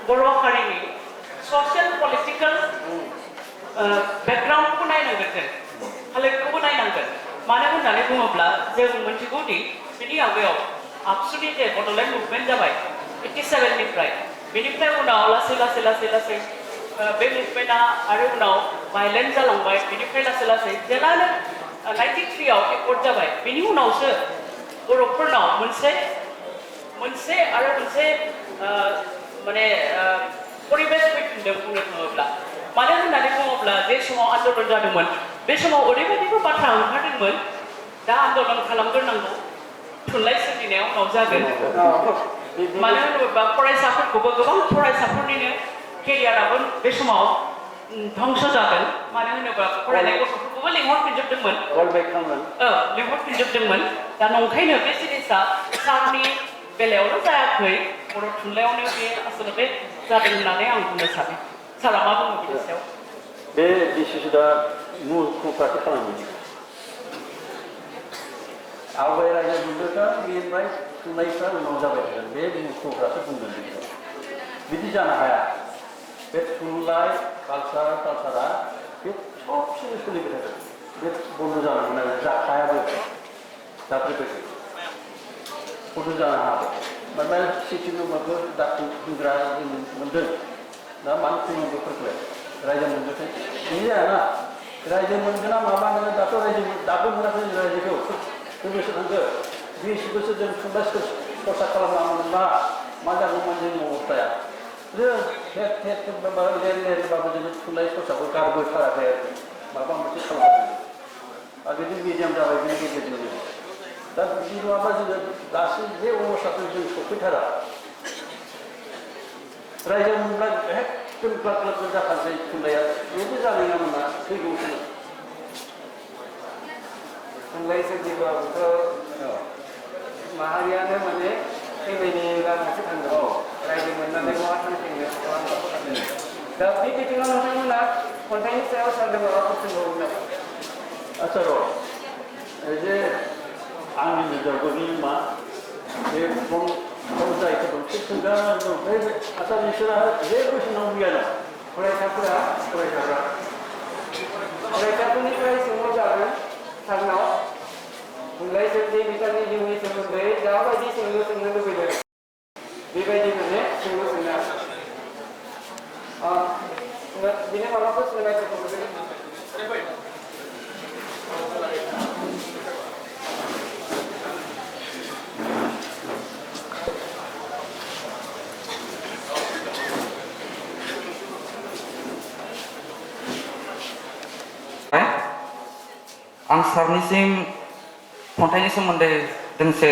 बर' हारिनि ससियेल पलिटिकेल बेकग्राउन्डखौ नायनांगोन जों हालोदखौबो नायनांगोन मानो होननानै बुङोब्ला जों मोनथिगौदि बिनि आवगायाव आबसुनि जे बड'लेण्ड मुभमेन्ट जाबाय 87निफ्राय बेनिफ्राय उनाव लासै लासै लासै लासै बे मुभमेन्टआ आरो उनाव भायलेन्ट जालांबाय बेनिफ्राय लासै लासै जेब्लानो 93आव एकर्ड जाबाय बेनि उनावसो बर'फोरनाव मोनसे आरो मोनसे माने परिबेश फैफिनदों बुंनो थाङोब्ला मानो होननानै बुङोब्ला जे समाव आन्दलन जादोंमोन बे समाव ओरैबायदिबो बाथ्रा ओंखारदोंमोन दा आन्दलन खालामग्रोनांगौ थुनलाइ सोरजिनाया उनाव जागोन मानो होनोबा फरायसाफोरखौबो गोबां फरायसाफोरनिनो केरियाराबो बे समाव ध्वंस जागोन मानो होनोबा फरायनाय गथ'फोरखौबो लिंहरफिनजोबदोंमोन लिंहरफिनजोबदोंमोन दा नंखायनो बे जिनिसा सारनि बेलायावनो जायाखै बर' थुनलाइयावनो बे आसलते जादों होननानै आं बुंनो सानो सारा मा बुङो बिनि सायाव बे डिसिसना मुलखौफ्रासो खालामो आवगाय रायजो मोनदोंखा बेनिफ्राय थुनलाइफ्रा उनाव जाबाय थागोन बे मुलखौफ्रासो बुंदों बिदि जानो हाया बे थुनलाइ कालसारा बे सबसिनो सोलिबाय थागोन बे बन्द जानो मोना जाखायाबो जाफैबाय बन्द जानो हागौ मानोना सिटि नम्बरफोर दाखु होग्रा जों मोनदों दा मानो खुङो बेफोरखौलाय रायजो मोनदोंखाय बिदि जायाना रायजो मोनगोना माबा नोङो दाथ' रायजो दाबो मोनाखै रायजोखौ खैबोसो थांखो 20 बोसोर जों थुनलाइ सरसा खालामामोनबा मा जागौमोन जोंनि अबस्थाया जों लिरबाबो जोङो थुनलाइ सरसाखौ गारबोथाराखै माबा मोनसे खालामगासिनो आरो बिदि मिडियाम जाबाय बिनि गेजेरजों दा बिदि नङाबा जोङो दासिम बे अबस्थाखौ जों सफैथारा रायजो मोनब्ला एकदम ग्लाब ग्लाब जाखासै थुनलाइया बेबो जानाय नङा थैगौसो थुनलाइ सोरजिबाबोथ' माहारियानो माने थैनायनि लामासो थांदों रायजो मोननानै बहा थांफिननो दा बे बिथिङाव नोंथांमोना खन्थाइनि सायाव सानदों माबाफोर सोंबावगोन नामा आच्चा र' जे आंनि नोजोरनि मा बे जायफोर दं सोंगासिनो दं बे आच्चा नोंसोरा जेबो सोंनांगौ गैया ना फरायसाफोरनिफ्राय सोंहरजागोन सारनाव थुनलाइ सोरजि बिथांनि जिउनि सोमोन्दै जाबायदि सोंलु सोंनो लुबैदों बेबायदि माने सोंलु सोंनो बिनो माबाफोर सोंनायफोरखौ आं सारनिसिम खन्थाइनि सोमोन्दै दोंसे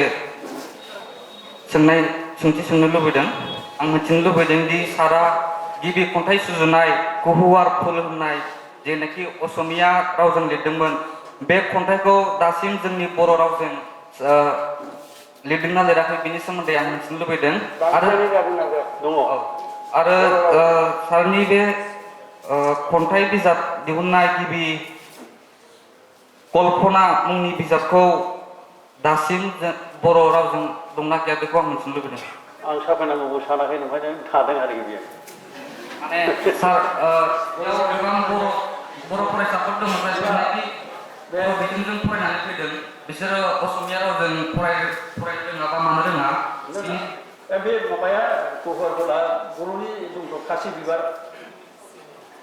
सोंथि सोंनो लुबैदों आं मिथिनो लुबैदों दि सारा गिबि खन्थाइ सुजुनाय गुहुवार फुल होननाय जेनाखि असमिया रावजों लिरदोंमोन बे खन्थाइखौ दासिम जोंनि बर' रावजों लिरदोंना लिराखै बिनि सोमोन्दै आं मिथिनो लुबैदों आरो सारनि बे खन्थाइ बिजाब दिहुननाय गिबि कल्पना मुंनि बिजाबखौ दासिम बर' रावजों दंना गैया बेखौ आं मिथिनो लुबैदों आं साफायनांगौबो सानाखै नंखायनो थादों आरोखि बियो माने सार बेयाव गोबां बर' फरायसाफोर दङ जाय बिसोरो असमिया रावजों फरायनो रोङा बा मानो रोङा बे माबाया गहरफोरा बर'नि जोंथ' खासि बिबार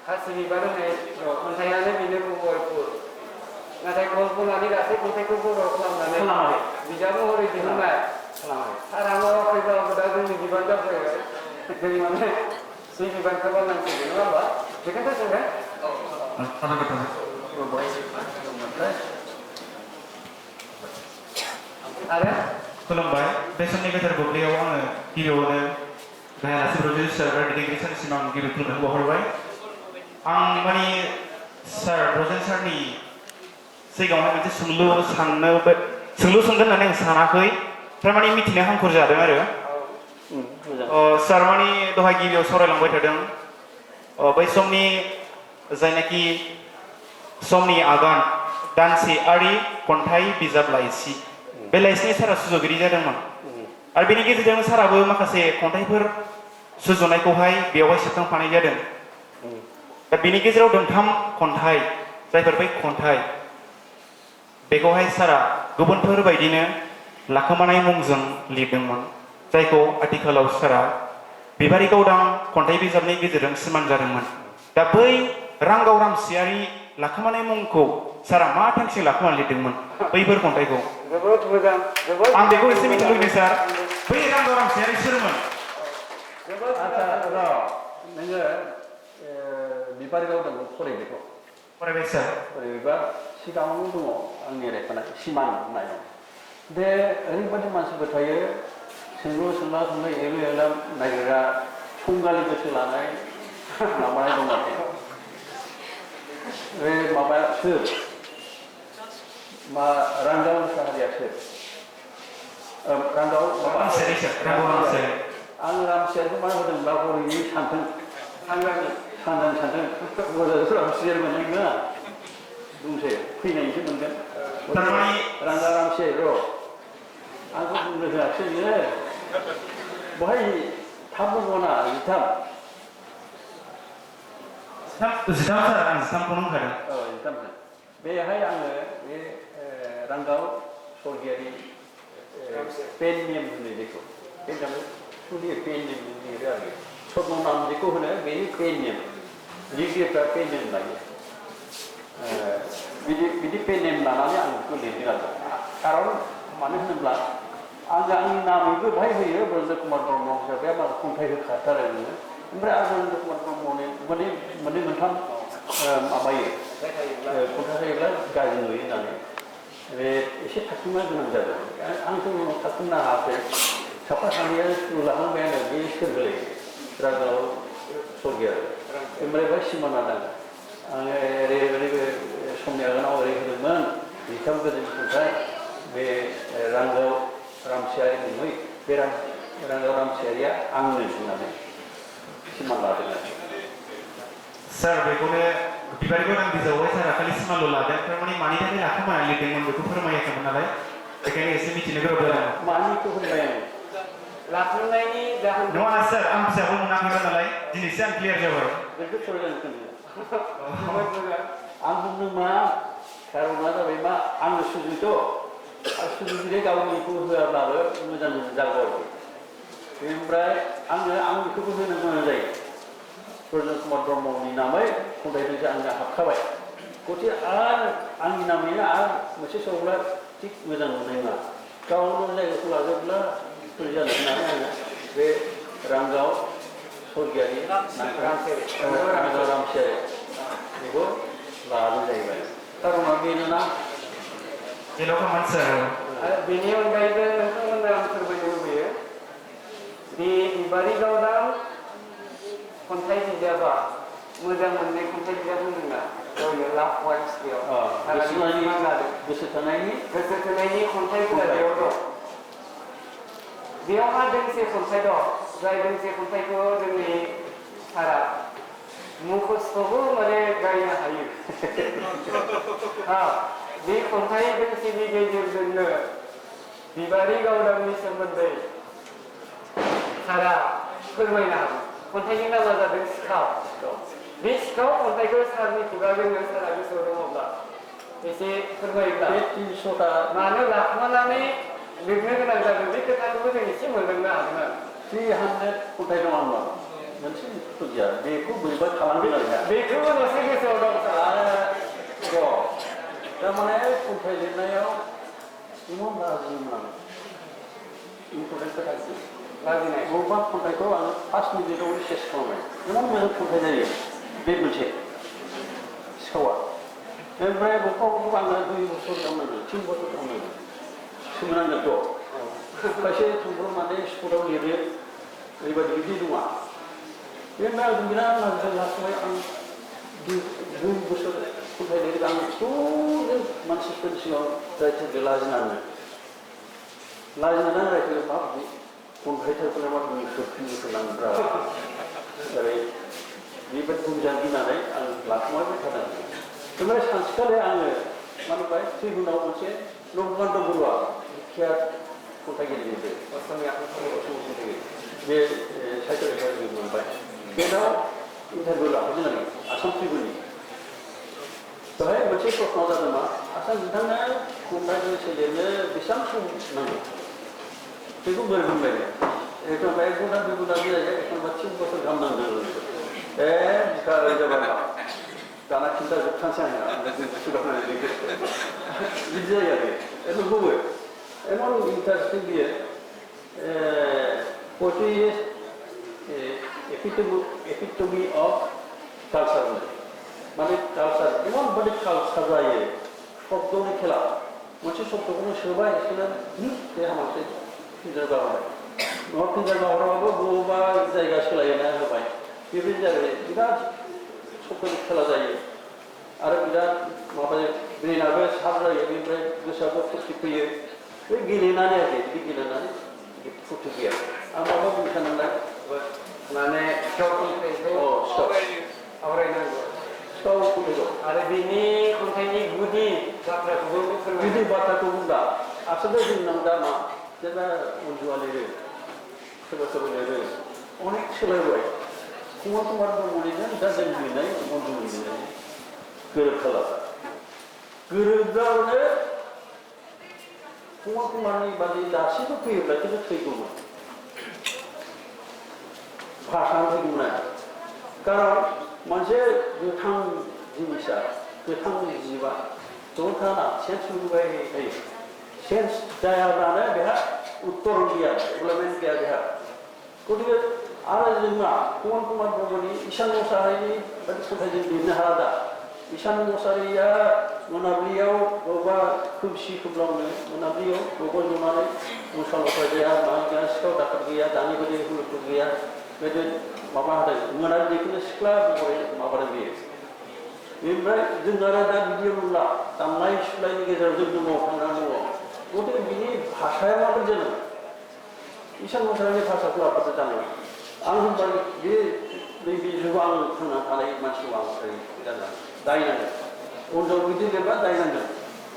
खासि बिबार होननाय खन्थाइयानो बेनो गहरफुर नाथाय गहरफुरनानै गासै खन्थाइखौ बर' खालामनानै बिजाब महरै दिहुननाय साराङाव फैब्लाबो दा जोंनि बिबान जाफैबाय जों माने बे बिबानखौ बावनांसिगोन नङा होमबा बेखायनोथ' सोंदों आरो खुलुमबाय बे समनि गोथार बुब्लियाव आङो गिबियावनो गाहायालासि ब्रजेश सार आरो दैदेनगिरि सारनिसिम आं गिबि खुलुमनायखौ बावहरबाय आं माने सार ब्रजेश सारनि सिगाङावहाय मोनसे सोंलु सोंगोन होननानै आं सानाखै थारमाने मिथिनो हांखुर जादों आरो सार माने दहाय गिबियाव सावरायलांबाय थादों बै समनि जायनाखि समनि आगान दानसेआरि खन्थाइ बिजाब लाइसि बे लाइसिनि सारा सुजुगिरि जादोंमोन आरो बेनि गेजेरजों साराबो माखासे खन्थाइफोर सुजुनायखौहाय बेवहाय सेबखांफानाय जादों दा बेनि गेजेराव दोंथाम खन्थाइ जायफोर बै खन्थाइ बेखौहाय सारा गुबुनफोर बायदिनो लाखोमानाय मुंजों लिरदोंमोन जायखौ आथिखालाव सारा बिबारि गावदां खन्थाइ बिजाबनि गेजेरजों सिमान जादोंमोन दा बै रांगाव रामसियारि लाखोमानाय मुंखौ सारा मा थांखि लाखोमानानै लिरदोंमोन बैफोर खन्थाइखौ जोबोद मोजां जोबोद आं बेखौ एसे मिथिनो लुबैदों सार बै रांगाव रामसियारि सोरमोन आচ্ছা र' नोङो बिबार गावदांखौ फरायबायखौ फरायबाय सार फरायबायबा सिगाङावनो दङ आंनि रेफारेन्स सिमान होननाय दं बे ओरैबायदि मानसिफोर थायो सोंला एलु एला नागिरग्रा संगालि गोसो लानाय माबानाय दं आरोखि बे माबाया सोर मा रांगाव मुसाहारिया सोर रांगाव माबा आं रामसियारिखौ मा होदोंब्ला हरैनि सानथों सांग्रांनि सानथों रामसियारि मोननाय नङा बुंसै फैनायसो मोनगोन रांगा रामसियारि र' आंखौ बुंनो होआसै नोङो बहाय थाब बुंगोना जिथाम सार आं जिथामखौनो होनखादों जिथाम बेहाय आङो बे रांगाव सरगियारि पेन नेम होनो जेखौ बे सुलियो पेन नेम लिरो आरो सद्म नाम जेखौ होनो बेनि पेन नेम लिरगिरिफ्रा पेन नेम लायो बिदि पेन नेम लानानै आं बेखौ लिरदों आरो खारन मानो होनोब्ला आंनि नामैबो बाहाय होयो ब्रजेन्द्र कुमार ब्रह्म हिसाबै आं खन्थाइ होखाथारो नोङो ओमफ्राय आं ब्रजेन्द्र कुमार ब्रह्मनि मोननै मोनथाम माबायो खन्थाइ थायोब्ला गाज्रि नुयो होननानै बे एसे थाखुमा गोनां जादों आंथ' उनाव थाखुमनो हायाखै साफा सानैया सुरु लाहांबायानो बे सोर गोलैयो रागाव सरगियारि ओमफ्राय बा सिमाना दं आङो ओरै समनि आगोलाव ओरै होदोंमोन जिथाम गोजोन खन्थाइ बे रांगाव रामसियारि मुङै बे रांगाव रामसियारिया आंनो होननानै सिमान लादों आरो सार बेखौनो बिबारि गावदां बिजाबावहाय सारा खालि सिमाल' लादों थारमाने मानि थाखाय लाखोमानानै लिरदोंमोन बेखौ फोरमायाखैमोन नालाय बेखायनो एसे मिथिनो गोब्राब जादों मानिखौ होनबाय आं लाखांनायनि जाहोन नङा सार आं बिजाबखौ मोनाखैमोन नालाय दिनैसो आं क्लियार जाबाय बेखौ फरायनो आं बुंदों मा खारना जाबाय मा आंनो सुजुयोथ' सुजुगिरि गावनिखौ होआब्लाबो मोजां जागौ आरोखि बेनिफ्राय आं बेखौबो होनो गोनां जायो ब्रजेन्द्र कुमार ब्रह्मनि नामै खन्थाइजोंसो आंना हाबखाबाय गथे आरो आंनि नामैनो आरो मोनसे सौब्ला थिग मोजां मोननाय नङा गावल' जायगाखौ लाजोबब्ला बोरै जानो होननानै आङो बे रांगाव सरगियारि रांगाव रामसियारि बेखौ लानाय जाहैबाय कारना बेनोना जेरावखौमोन सार आरो बेनि अनगायैबो नोंथांमोननो आं फोरमायनो लुबैयो बे बिबारि गावदां खन्थाइ बिजाबा मोजां मोननाय खन्थाइ बिजाब होनोना गावनो लाभ वाइन्स गोसो थानायनि खन्थाइफोरा बेयाव दं बेयावहा दोंसे खन्थाइ दं जाय दोंसे खन्थाइखौ जोंनि सारा मुखस्थ'बो माने गायनो हायो बे खन्थाइ दोंसेनि गेजेरजोंनो बिबारि गावदांनि सोमोन्दै सारा फोरमायनो हागौ खन्थाइनि नामा जादों सिखाव बे सिखाव खन्थाइखौ सारनि खुगाजोंनो सारा गोसोआव दङब्ला एसे फोरमायोब्ला बे 300टा मानो लाखुमानानै लिरनो गोनां जादों बे खोथाखौबो जों एसे मोनदांनो हागोन आरो 300 खन्थाइ दं आंनाव मोनसे खुदिया बेखौ बोरैबा खालामगोन आरो बेखौबो दसे गोसोआव दं सार आरो थारमाने खन्थाइ लिरनायाव इमान लाजियोमोन आं इम्परटेन्ट खोथाखौ लाजिनाय बबेबा खन्थाइखौ आङो 5 मिनिटावनो सेस खालामबाय इमान मोजां खन्थाइ जायो बे मोनसे सिखावा ओमफ्राय बबेबा आङो 2 बोसोर गाहाम 3 बोसोर गाहाम सोमोनांगोनथ' खायसे थुंब्रमाने स्कुलाव लिरो ओरैबायदि बिदि नङा बेनिफ्राय आं बिराद लाजिबाय आं 2 बोसोर खन्थाइ लिरो आं ज' मानसिफोरनि सिगाङाव रायथाइखौ लाजिनानै रायथाइखौ माबायदि खन्थाइफोरखौनो माबायदि खोनांग्रा ओरै बेबायदि बुंजा गिनानै आं लाखुमाबाय थादों ओमफ्राय सानसेखालि आङो मा होनबाय ट्रिबुनाव मोनसे नबकान्त बरुवा बिख्यात खन्थाइगिरि असमिया खन्थाइगिरि बे साहित्य एकाडेमि मोनबाय बेनाव इन्टारभिउ लाहरदों आरो आसाम ट्रिबुननि बेवहाय मोनसे प्रश्न जादों मा आसाम नोंथांनो खन्थाइ दोंसे लिरनो बेसेबां सम नांगौ बेखौ बोरै बुंबाय एखनबा 1 घन्टा 2 घन्टा जायो एखनबा 3 बोसोर गाहाम नांदों बिखा जाबाय दाना खिन्थाजोबखानोसै आङो बिदि जायो आरो नंगौबो एमन इन्टारेस्टिं बियो poetry is epitome of culture माने कालचार इमान बादि कालचार जायो शब्दनि खेला मोनसे शब्दखौनो सोबाय एसेनो बे हामासै फिनजार गाहरबाय न'आव फिनजार गाहराबाबो बबेबा जायगा सोलायना होबाय बेबायदि जाबाय बिराद शब्दनि खेला जायो आरो बिराद माबा ब्रेनाबो सार्प जायो बेनिफ्राय गोसोआबो फुरथि फैयो बे गेलेनानै आरो बिदि गेलेनानै फुरथि गैया आं माबा बुंनो सानदोंलाय माने सिखावखौ आवरायनांगौ सिखाव खन्थाइखौ आरो बिनि खन्थाइनि गुदि बाथ्राखौबो गुदि बाथ्राखौ बुंदा आसलथे जोंनाव दा मा जेनेबा उन्दुआ लिरो सोरबा सोरबा लिरो अनेक सोलायबाय कुमार ब्रह्मनिजों दा जों लिरनाय उन्दुनि लिरनाय गोरोबथाला गोरोबब्लानो कुमारनि बादि दासिमबो फैयोब्ला खिन्थु थैगौमोन भाषानो थैगौमोन आरो कारन मोनसे गोथां जिनिसा गोथां जिबा दंथाना सेन्स मोनबाय थायो सेन्स जायाब्लानो बेहा उत्तर गैया डेभेलपमेन्ट गैया बेहा गतिके आरो जोंना कुमार ब्रह्मनि ईशान मोसाहारिनि बायदि खन्थाइ जों लिरनो हाला दा ईशान मोसाहारिया मोनाबिलियाव बबेबा खोमसि खोमलावनो मोनाबिलियाव बबेबा जनानै मोसा लसा गैया मा गैया सिखाव दाखार गैया दानि बायदि हुलुथुल गैया बेदि माबा होदों मोनाबिलिखौनो सिख्ला महरै माबादों बेयो बेनिफ्राय जों आरो दा बिदि नंला दामनाय सुनायनि गेजेराव जों दङ थांनानै दङ गतिके बिनि भाषाया माबोरै जोनोम ईशान मोसाहारिनि भाषाखौ आफाद जानो आं होनबा बे नैबे जुगाव आं थांना थानाय मानसिखौ आं जानो दायनांगोन उनाव बिदि लिरबा दायनांगोन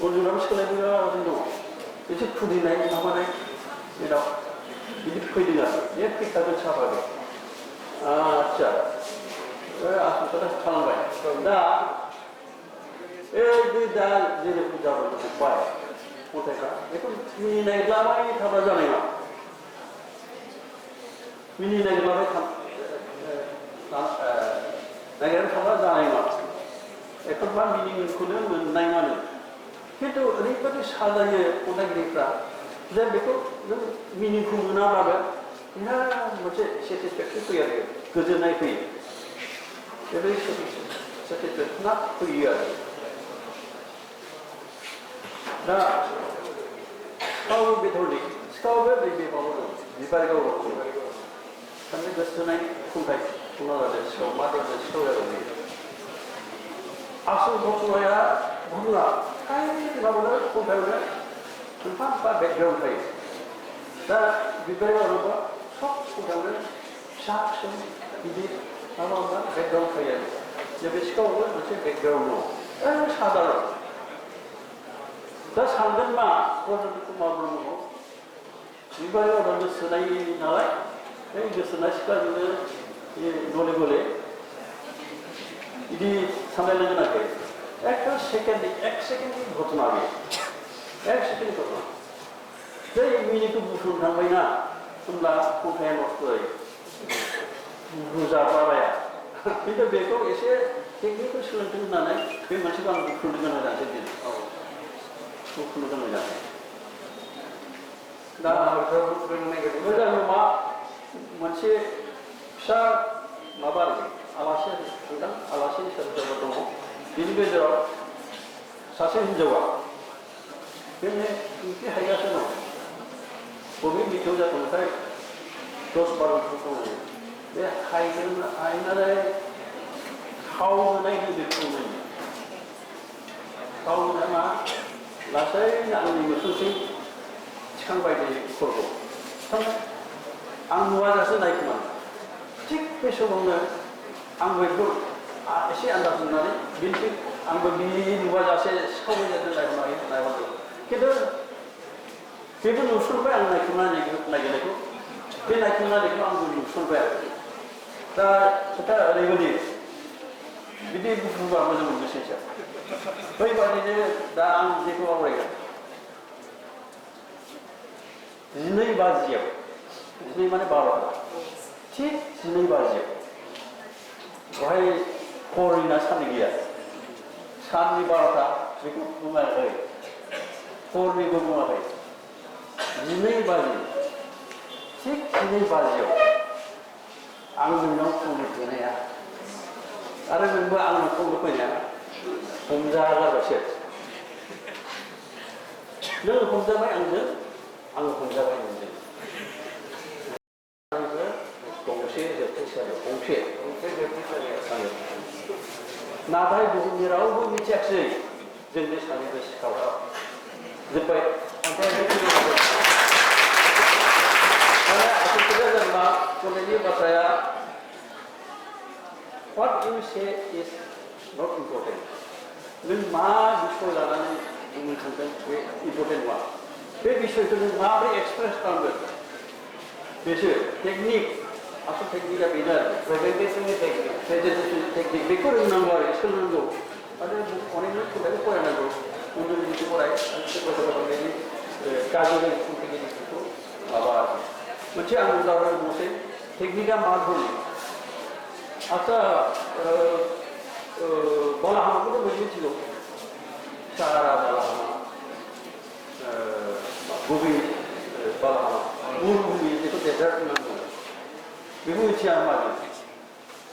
उनाव सोलायबोगासिनो दङ एसे खुदिनाय माबानाय बेनाव बिदि फैदों आरो बे फैखागोन साफागोन आच्छा आसल खोथा खालामबाय दा बे दा जेरै जाबाय जोब्बाय खन्थाइफ्रा बेखौ मिनिनायलाबाय थाबा जानाय नङा मिनिनायलाबाय नागिरनानै थाबा जानाय नङा एखनबा मिनिंखौनो मोननाय मानो खिन्थु ओरैबायदि साजायो खन्थाइगिरिफ्रा जे बेखौ नों मिनिंखौ मोनाब्लाबो बिराद मोनसे सेटिसफेक्सन फैयो आरो गोजोननाय फैयो बेबायदि सेटिसफेक्सना फैयो आरो दा सिखाव बेदरनि सिखावबो नैबे माबा दं बिबार गावराव साननो गोसोनाय खन्थाइ संना जादों सिखाव मा जादों सिखाव जादों बेयो आसल घटनाया बुङा माबानो खन्थाइयावनो मोनफा मोनफा बेकग्राउन्ड थायो दा बिबार गावरावबा सब खन्थाइयावनो फिसा फिसौ गिदिर माबा माबा बेकग्राउन्ड थायो आरो जे बे सिखावआवबो मोनसे बेकग्राउन्ड दं साधारन दा सानगोन मा प्रदीप कुमार ब्रह्मखौ बिबार गावराव गोसोनाय नालाय बे गोसोनाय सिख्लाजोंनो गले गले बिदि सानलायनो गोनांखै একটা সেকেন্ডে 1 সেকেন্ডের ঘটনা আগে 1 সেকেন্ডের ঘটনা जै मिनिटखौ बुथुम थांबायना होमब्ला खन्थाइया नस्थ' जायो बुजाबाया खिन्थु बेखौ एसे टेकनिकखौ सोलोंथों होननानै बे मोनसेखौ आं बुख्रुनो गोनां जानोसै दिनै बुख्रुनो गोनां जानोसै दा मोजां मा मोनसे फिसा माबा आलासि थांदों आलासि सोरबा दङ बिनि गेजेराव सासे हिन्जावा बे ओंख्रि हायगासिनो दं बबे बिथायाव जाथोंथाय 10-12 दङ बे हायनानै खावनाय गिदिरखौनो खावनाय मा लासैनो आंनि मोसौसिम थिखांबाय थायो खर'खौ आं नुवाजासे नायखोमा थिग बे समावनो आंबो बेखौ एसे आन्दाज मोननानै बिनि आंबो बिनि नुवाजासे सिखावनाय जादों नायहरदों खिन्थु बेबो नुसनबाय आं नायगिरनायखौ बे नायगिरनायखौ आंबो नुसनबाय आरो दा खोथा ओरैबायदि बिदि बुंबा मोजां मोनगोसैसो बैबादिनो दा आं जेखौ आवरायगोन 12 बाजियाव 12 माने 12 थिग 12 बाजियाव बेवहाय हरनि ना साननि गैया साननि 12टा बेखौ बुङाखै हरनिबो बुङाखै 12 बाजि थिग 12 बाजियाव आं नोंनाव फंनो फैनाया आरो नोंबो आंनाव फंनो फैनाया हमजागारबायसो नों हमजाबाय आंजों आं हमजाबाय नोंजों गंसे जोबथेसालियाव गंसे जोबथेसालियाव नाथाय बुहुमनि रावबो मिथियाखिसै जोंनि सानैबो सिखावआ जोब्बाय माने आसल खोथाया जेनेबा खन्थाइनि बाथ्राया what you say is not important नों मा बिसय लानानै बुंनो थांदों बे इम्पर्टेन्ट नङा बे बिसयखौ नों माबोरै एक्सप्रेस खालामगोन बेसो टेकनिक आसल टेकनिकआ बेनो आरो प्रेजेन्टेसननि टेकनिक बेखौ रोंनांगौ आरो सोलोंनांगौ आरो अनेक खन्थाइखौ फरायनांगौ उन्दै उन्दैखौ फराय सोरबा सोरबा बेनि गाज्रि खन्थाइगिरिफोरखौ माबा मोनसे आं उदाहरन बुंनोसै टेकनिकआ मा धरनि आच्चा बालाहामाखौथ' बयबो मिथिगौ सारा बालाहामा गुबै बालाहामा मरुभूमि बेखौ डेजार्ट होननानै बुङो बेखौ मिथिया मानो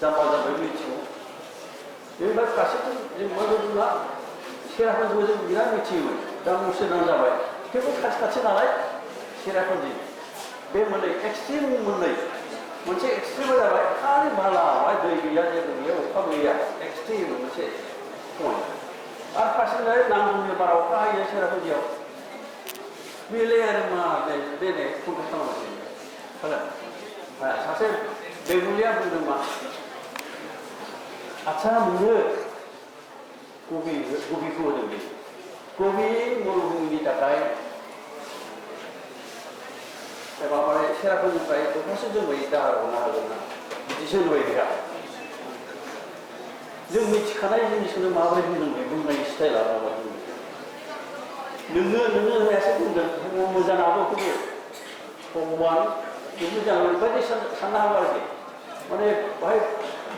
जाम्बा जाम्बाय मिथिगौ बेनिफ्राय फारसेथिं जों मा बुङा सेरापुन्जिखौ जों बिराद मिथियोमोन दा मुसुरनानै जाबाय थेवबो खाथि खाथि नालाय सेरापुन्जि बे मोननै एक्सट्रिम मोननै मोनसे एक्सट्रिमा जाबाय खालि बाला दै गैया जेबो गैया अखा गैया एक्सट्रिम मोनसे पइन्ट आरो फारसेथिं नांगौनि बारा अखा हायो सेरापुन्जियाव बेलाय आरो मा देने कन्टेक्ट खालामगासिनो सासे बेंगलिया बुंदों मा आच्चा नोङो कबिखौ होदों बे कबि मरुभूमिनि थाखाय माबानाय सेरापुन्जिनिफ्राय दखानसे जोमै दाहार हरनो हागोन ना बिदिसो होनबाय बेहा जों मिथिखानाय जिनिसखौनो माबोरै बुंदों बे बुंनाय स्टाइला माबायदि नोङो होनायासो बुंदों मोजां हागौ खिन्थु भगबान बेबो जानो ओरैबायदि साननो हागौ आरोखि माने बाहाय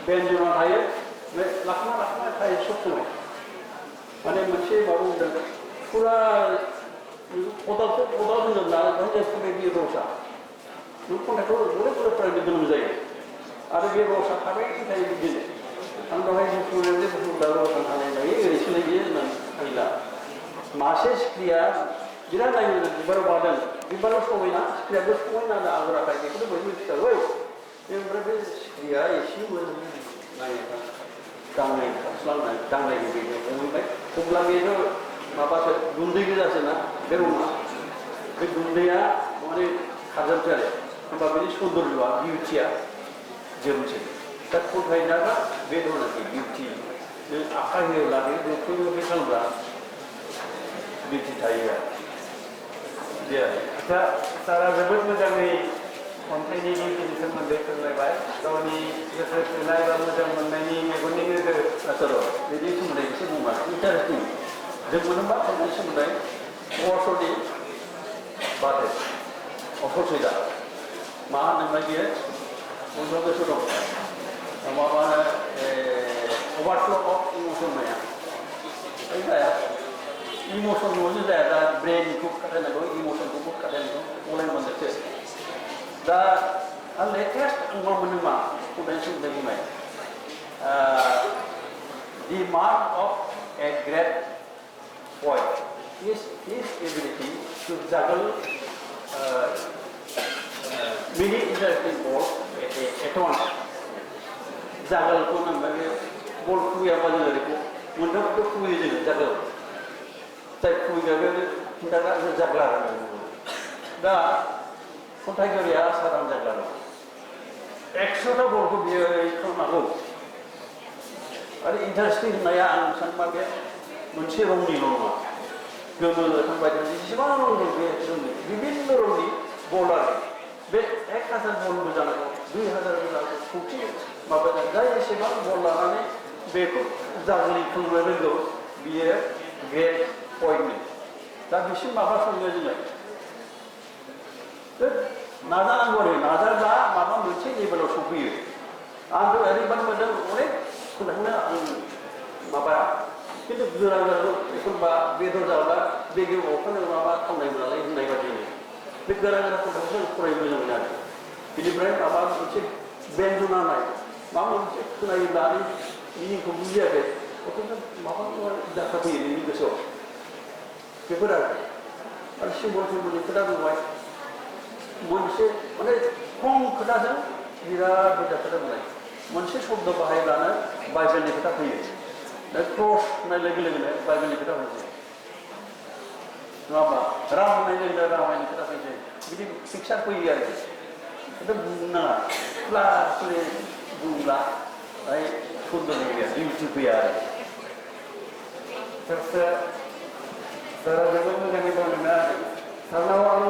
बेन्जना थायो लाखोमा थायो सब समाय माने मोनसे माबा बुंदों फुरा खदालखौ खदाल होनोब्ला बेहाय खन्थाइनि रसा नों खन्थाइखौ गले गले फरायनो गोनां जायो आरो बे रसा थाबाय थायो बिदिनो आं दहाय बुथुमनानै बुथुमब्ला रसा थानाय जायो ओरै सोलायो होननानै थांला मासे सिख्रिया बिराद नायनो बिबाराव बादों बिबाराव समायना सिख्रियाबो समायना आगर आखाइ बेखौथ' बयबो मिथिखागौ ओमफ्राय बे सिख्रिया एसे मोजां नायनो दांनाय खास्लांनाय दांनाय लुबैनो हमहैबाय अब्ला बेथ' माबासो गुन्दै गोजासो ना बे रङा बे गुन्दैया माने खारजोबसै आरो होमबा बेनि सौन्दर्यआ बिउटिया जोबसै दा खन्थाइनाबा बे दं आरोखि बिउटि नों आखाइ होयोब्ला बे दंखौनो बे खालामब्ला बिउटि थायो आरो दे दा सारा जोबोद मोजाङै खन्थाइनि बिउटिनि सोमोन्दै फोरमायबाय गावनि गोसो थोनाय बा मोजां मोननायनि मेगननि नोजोर आच्चा र' बेनि सोमोन्दै एसे बुंबा इन्टारेस्टिं जों मोनोबा खन्थाइ सोमोन्दै अर्थनि बादै अर्थसैदा मा होनोब्ला बियो मोनबा गोसो दं माबा ओभारफ्ल' अफ इमोसन होननाया जाया इमोसन न'आवनो जाया दा ब्रेनखौ खाथायनांगौ इमोसनखौबो खाथायनांगौ गलाय मोनदेरसो दा आं लेटेस्ट आं मा मोनो मा खन्थाइ सोमोन्दै बुंनाय the mark of a great poet is his ability to juggle many interesting balls at once. Juggle ko nang bagi ball kuya ba jale ko munda ko kuya jale juggle. Tai kuya ga kita ga juggle. Da kontai gariya sarang juggle. 100টা ball ko biya खालामनांगौ आरो interesting होननाया आं सानबा बे मोनसे रंनिल' नङा गोमो गोथां बायदि जेसेबां रं दं बे जोंनि बिभिन्न रंनि बलार बे 1000 बलबो जानांगौ 2000 जानांगौ खौथि माबा जाय एसेबां बल लानानै बेखौ जागलि खालामनो रोंगौ बियो ग्रेट पइन्टनि दा बिसिम माबा सङो जोङो नाजानांगौ आरो नाजाब्ला माबा मोनसे लेभेलाव सफैयो आंथ' ओरैबादि मोन्दों अनेक खोनाखौनो आं माबा खिन्थु गोरा गोरा एखनबा बेदर जाब्ला बेगे अखानो माबा खालामनाय नालाय होननाय बादिनो बे गोरा गोरा खोथाखौसो फरायनो मोजां मोनो आरो बेनिफ्राय माबा मोनसे बेन्जना नाय माबा मोनसे खोनायोब्ला मिनिंखौ बुजियाखै अथ'नो माबा जाखाफैयो नोंनि गोसोआव बेफोर आरो सिम्बलनि खोथा बुंबाय मोनसे माने खम खोथाजों बिराद बुरजा खोथा बुंनाय मोनसे शब्द बाहायब्लानो बाइबेलनि खोथा फैयो दा क्रस होननाय लोगो लोगोनो बाइबेलनि खोथा फैसै नङा होमबा राम होननाय लोगो लोगो रामायणनि खोथा फैसै बिदि पिक्सार फैयो आरो खिन्थु बुंनो नाङा खुला खुलि बुंब्ला सुन्दरनि गैया डिउटि फैया आरो सारा जोबोद मोजाङै बुंदोंना सारनाव आं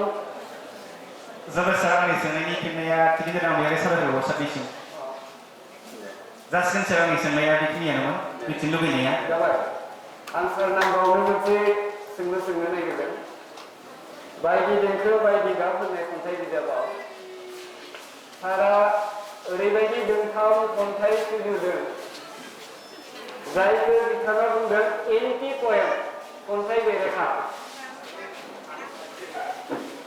जाबाय सार आंनि सोंनायनि फिननाया थिग रामायारि सावरायनायाव साबसिन जासिगोन सार आंनि सोंनाया बेखिनियानोमोन मिथिनो लुबैनाया जाबाय आं सारनावनो मोनसे सोंनो नागिरदों बायदि देंखो बायदि गाब होननाय खन्थाइ बिजाबाव सारा ओरैबायदि दोंथाम खन्थाइ सुजुदों जायखौ बिथाङा बुंदों एन्टि पएम खन्थाइ बेरेखा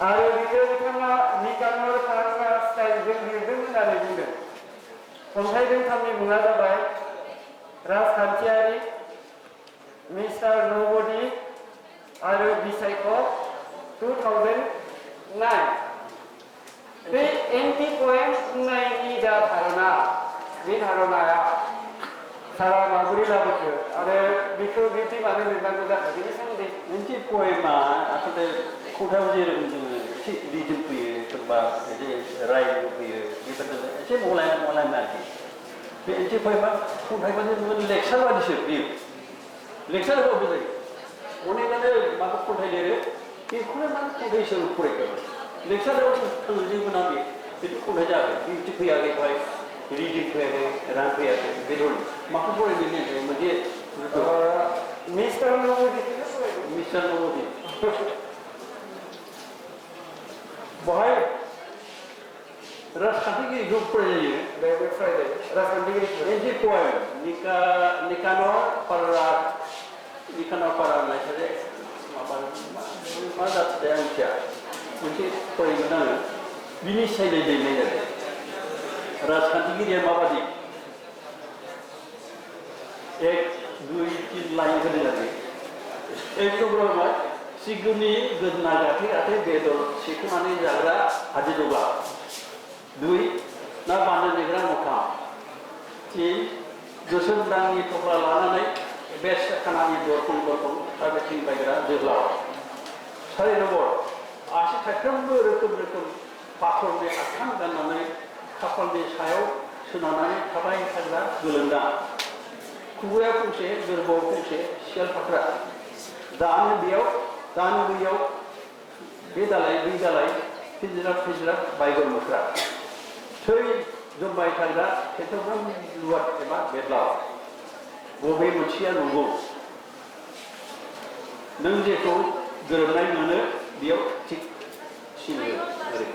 आरो बेखौ बिथाङा निकानर फारांगा स्टाइलजों लिरदों होननानै बुंदों खन्थाइ दोंथामनि मुङा जाबाय राजखान्थियारि मिस्टार नबडी आरो बिसायख' 2009 बे एन्टि पएम बुंनायनि जा धारणा बे धारणाया सारा माबोरै लाबोखो आरो बेखौ बिदि मानो लिरनांगौ जाखो बेनि सोमोन्दै मोनसे पएमा आसलते खन्थाइयाव जेरोखोम जोङो एसे रिदम फैयो सोरबा एसे रायबो फैयो बेफोरजों एसे मलायनाय आरोखि बे एन्टि पएमा खन्थाइबा जोङो लेक्सार बादिसो बेयो लेक्सार होबाबो जायो अनेकानो माखौ खन्थाइ लिरो बेखौनो मा खन्थाइ हिसाबै फरायगोन लेक्साराव थाङो जेबो ना बेथ' खन्थाइ जाबाय बिदि फैयाखै बेवहाय रिदिं फैयाखै रां फैयाखै बेदर माखौ फरायनो मोनसे मिस्टार नबडी बहाय राजखान्थिगिरिखौ फरायजायो बे फ्राइडे राजखान्थिगिरि एन्टि पएम निकानर पारा होननाय सासे माबा मा जाथि आं मिथिया मोनसे फरायगोन आङो बिनि सायनाय दैनाय जादों राजखान्थिगिरिया माबादि 1, 2, 3 लाइन होदों आरो एकदम सिगुननि गोदना गाथे बेदर सेखनानै जाग्रा हादिदग्ला 2 ना बान्दो नेग्रा मोखां 3 गोसोम रांनि थफ्ला लानानै बे खानानि दरखं थाबेथिं बायग्रा जोहोलाव 4 नम्बर आसि थाइफ्रोमबो रोखोम पाथरनि आथाम गाननानै खाफालनि सायाव सोनारनानै थाबाय थाग्रा गोलोन्दा खुगायाव फंसे गोरबोआव फंसे सियाल फाख्रा दानो बैयाव बे दालाय बै दालाय फिज्राब बायगन मोख्रा थै जमबाय थाग्रा खेथ्रफ्राम लुवाद एबा बेदलाव बबे मोनसेया नंगौ नों जेखौ गोरोबनाय मोनो बेयाव थिग सिनो ओरै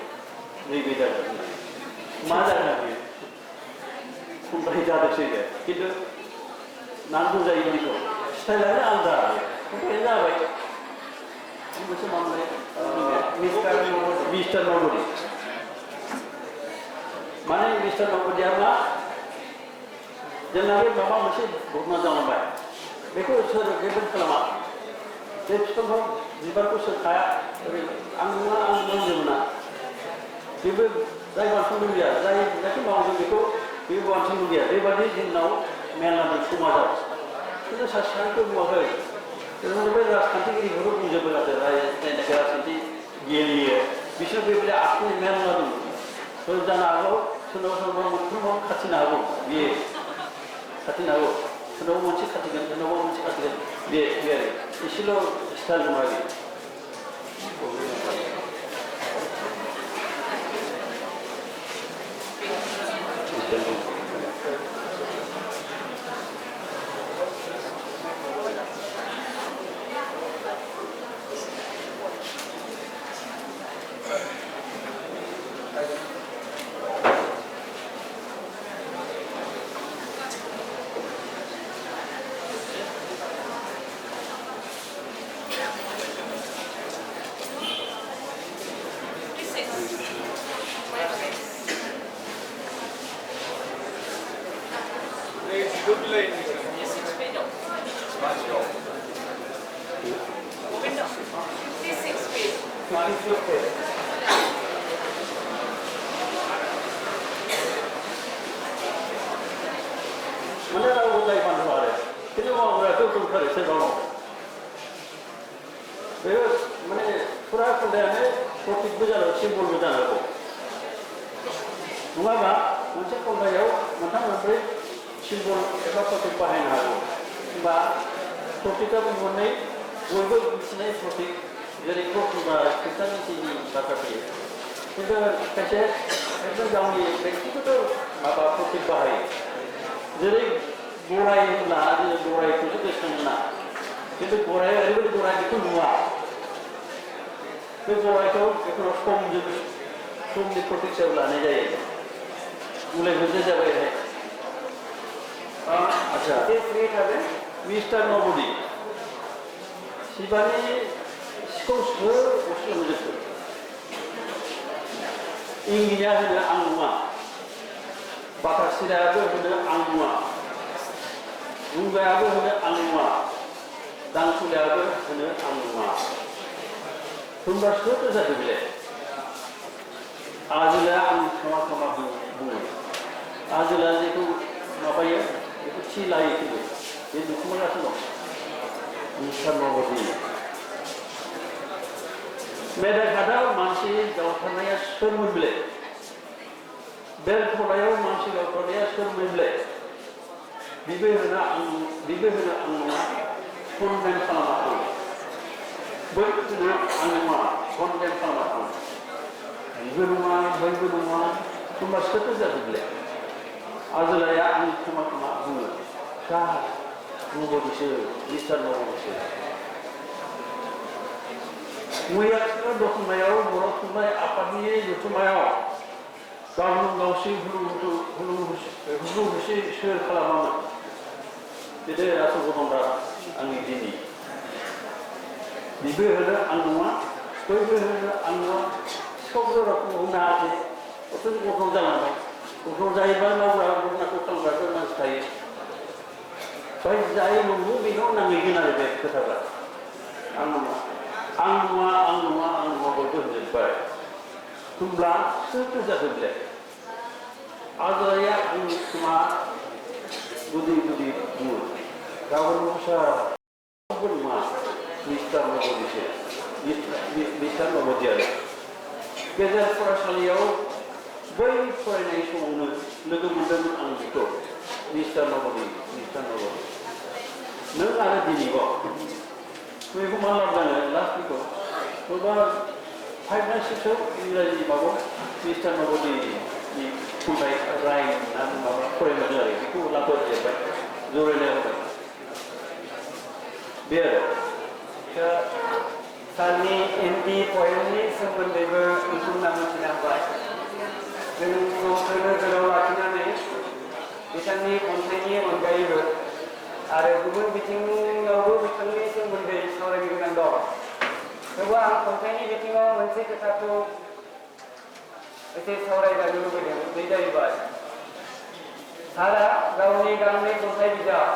नैबे जागोन मा जागोन बेयो खन्थाइ जादोंसै दे खिन्थु नांगौ जायो बेखौ स्टाइलानो आलादा खन्थाइया जाबाय मोनसे मामोनलाय मिस्टार नबदि माने मिस्टार नबदिया मा जोंना बे माबा मोनसे घटना जालांबाय बेखौ सोर जेबो खालामा बे बिफांखौ बिबारखौ सोर खाया आं नङा आं मोनजोबो बेबो जाय बांसिन गैया जायखौ मावदों बेखौ बेबो बांसिन गैया बेबादि जोंनाव मेरला दं समाजाव खिन्थु सासेखौ बुङाखै जों बे राजखान्थिगिरिफोरखौ बुंजोबो आरो जायनाखि राजखान्थि गेलेयो बिसोर बेबायदि आखुनि मेरला दं जानो हागौ सोरनाव सोरनाव मोनफ्रोमाव खाथिनो हागौ बियो खाथिनो हागौ सोरनावबा मोनसे खाथिगोन सोरनावबा मोनसे खाथिगोन बे आरो एसेल' स्टाइल नङा बे mana rawu dari mana ada? Kita mau berapa pun kerja sebab beres mana pura kendala topik berjalan simbol berjalan aku. Mengapa? Macam kalau jauh, macam apa simbol apa topik bahan aku. Sebab topik apa mana? Wujud bisnes topik jadi topik bar kita ni sini baca dia. Kita kerja itu jauh ni, begitu tu apa topik bahan. Jadi borai lah, jadi borai itu juga sama. Itu borai, ada borai itu dua. Itu borai itu kom jadi kom di protek sebelah ni jadi. Mulai kerja siapa ini? अच्छा mister नबदि शिबानि सिखौ सोर उसलोंजोबखो India होनो आं नङा बाथासिरायाबो होनो आं नङा गुंगायाबो होनो आं नङा दांसुलायाबो होनो आं नङा होनबा सोर जादों बेलाय आजोला आं खोमा खोमा बुङो आजोला जेखौ माबायो बेखौ थि लायो खिन्थु बे दुखुमागासिनो दं मिस्टार नबदि मेदाघाटआ मानसि गावथारनाया सोरमोन बेलाय बेलटलायाव मानसि गावथारनाया सोरमोन बेलाय बेबो होनो आं नङा कन्डेम खालामा आं बैबो होनो आं नङा कन्डेम खालामा आं बेबो नङा बैबो नङा होनबा सोरथो जादों बेलाय आजोलाया आंनि खोमा खोमा बुङो दा नबदिसो मिस्टार नबदिसो मैया दतमायाव बर' थुनलाइ आफादनि जथुम्मायाव गावनो गावसि हुलु हुसि सोर खालामामोन बेदो आसु गथंदा आंनि दिनै बेबो होनो आं नङा बैबो होनो आं नङा सिखाव जराखौ होनो हायाखै गथं गथं जालांबाय गथं जायोबा मावग्रा गथनाखौ खालामग्राफोर मानसि थायो बाय जाय नंगौ बेखौ नांहैगोन आरो बे खोथाफ्रा आं नङा आं नङा आं नङा आं नङा बयबो होनजोब्बाय होमब्ला सोरथो जादों बेलाय आजोलाया आंनि खोमा गुदि गुदि बुङो गाबोन फिसाबो नङा मिस्टार नबदिसो मिस्टार नबदि आरो गेजेर फरायसालियाव बै फरायनाय समावनो लोगो मोनदोंमोन आं बेखौ मिस्टार नबदि नों आरो दिनैबाव बेखौ मा लाबोनो लास्ट बेखौ बबेबा 5 ना 6 इंराजि माबायाव मिस्टार नबदिनि खन्थाइ राय ना माबा फरायमोनो आरो बेखौ लाबोजोब्बाय जरायना होबाय बे आरो सारनि एन्टि पइन्टनि सोमोन्दैबो नोंथांमोना मिथिनो हाबाय जों गावखौ नोजोराव लाखिनानै बिथांनि खन्थाइनि अनगायैबो आरो गुबुन बिथिङावबो बिथांनि सोमोन्दै सावरायनो गोनां दं थेवबो आं खन्थाइनि बिथिङाव मोनसे खोथाखौ एसे सावरायजानो लुबैदों बे जाहैबाय सारा गावनि गांनै खन्थाइ बिजाब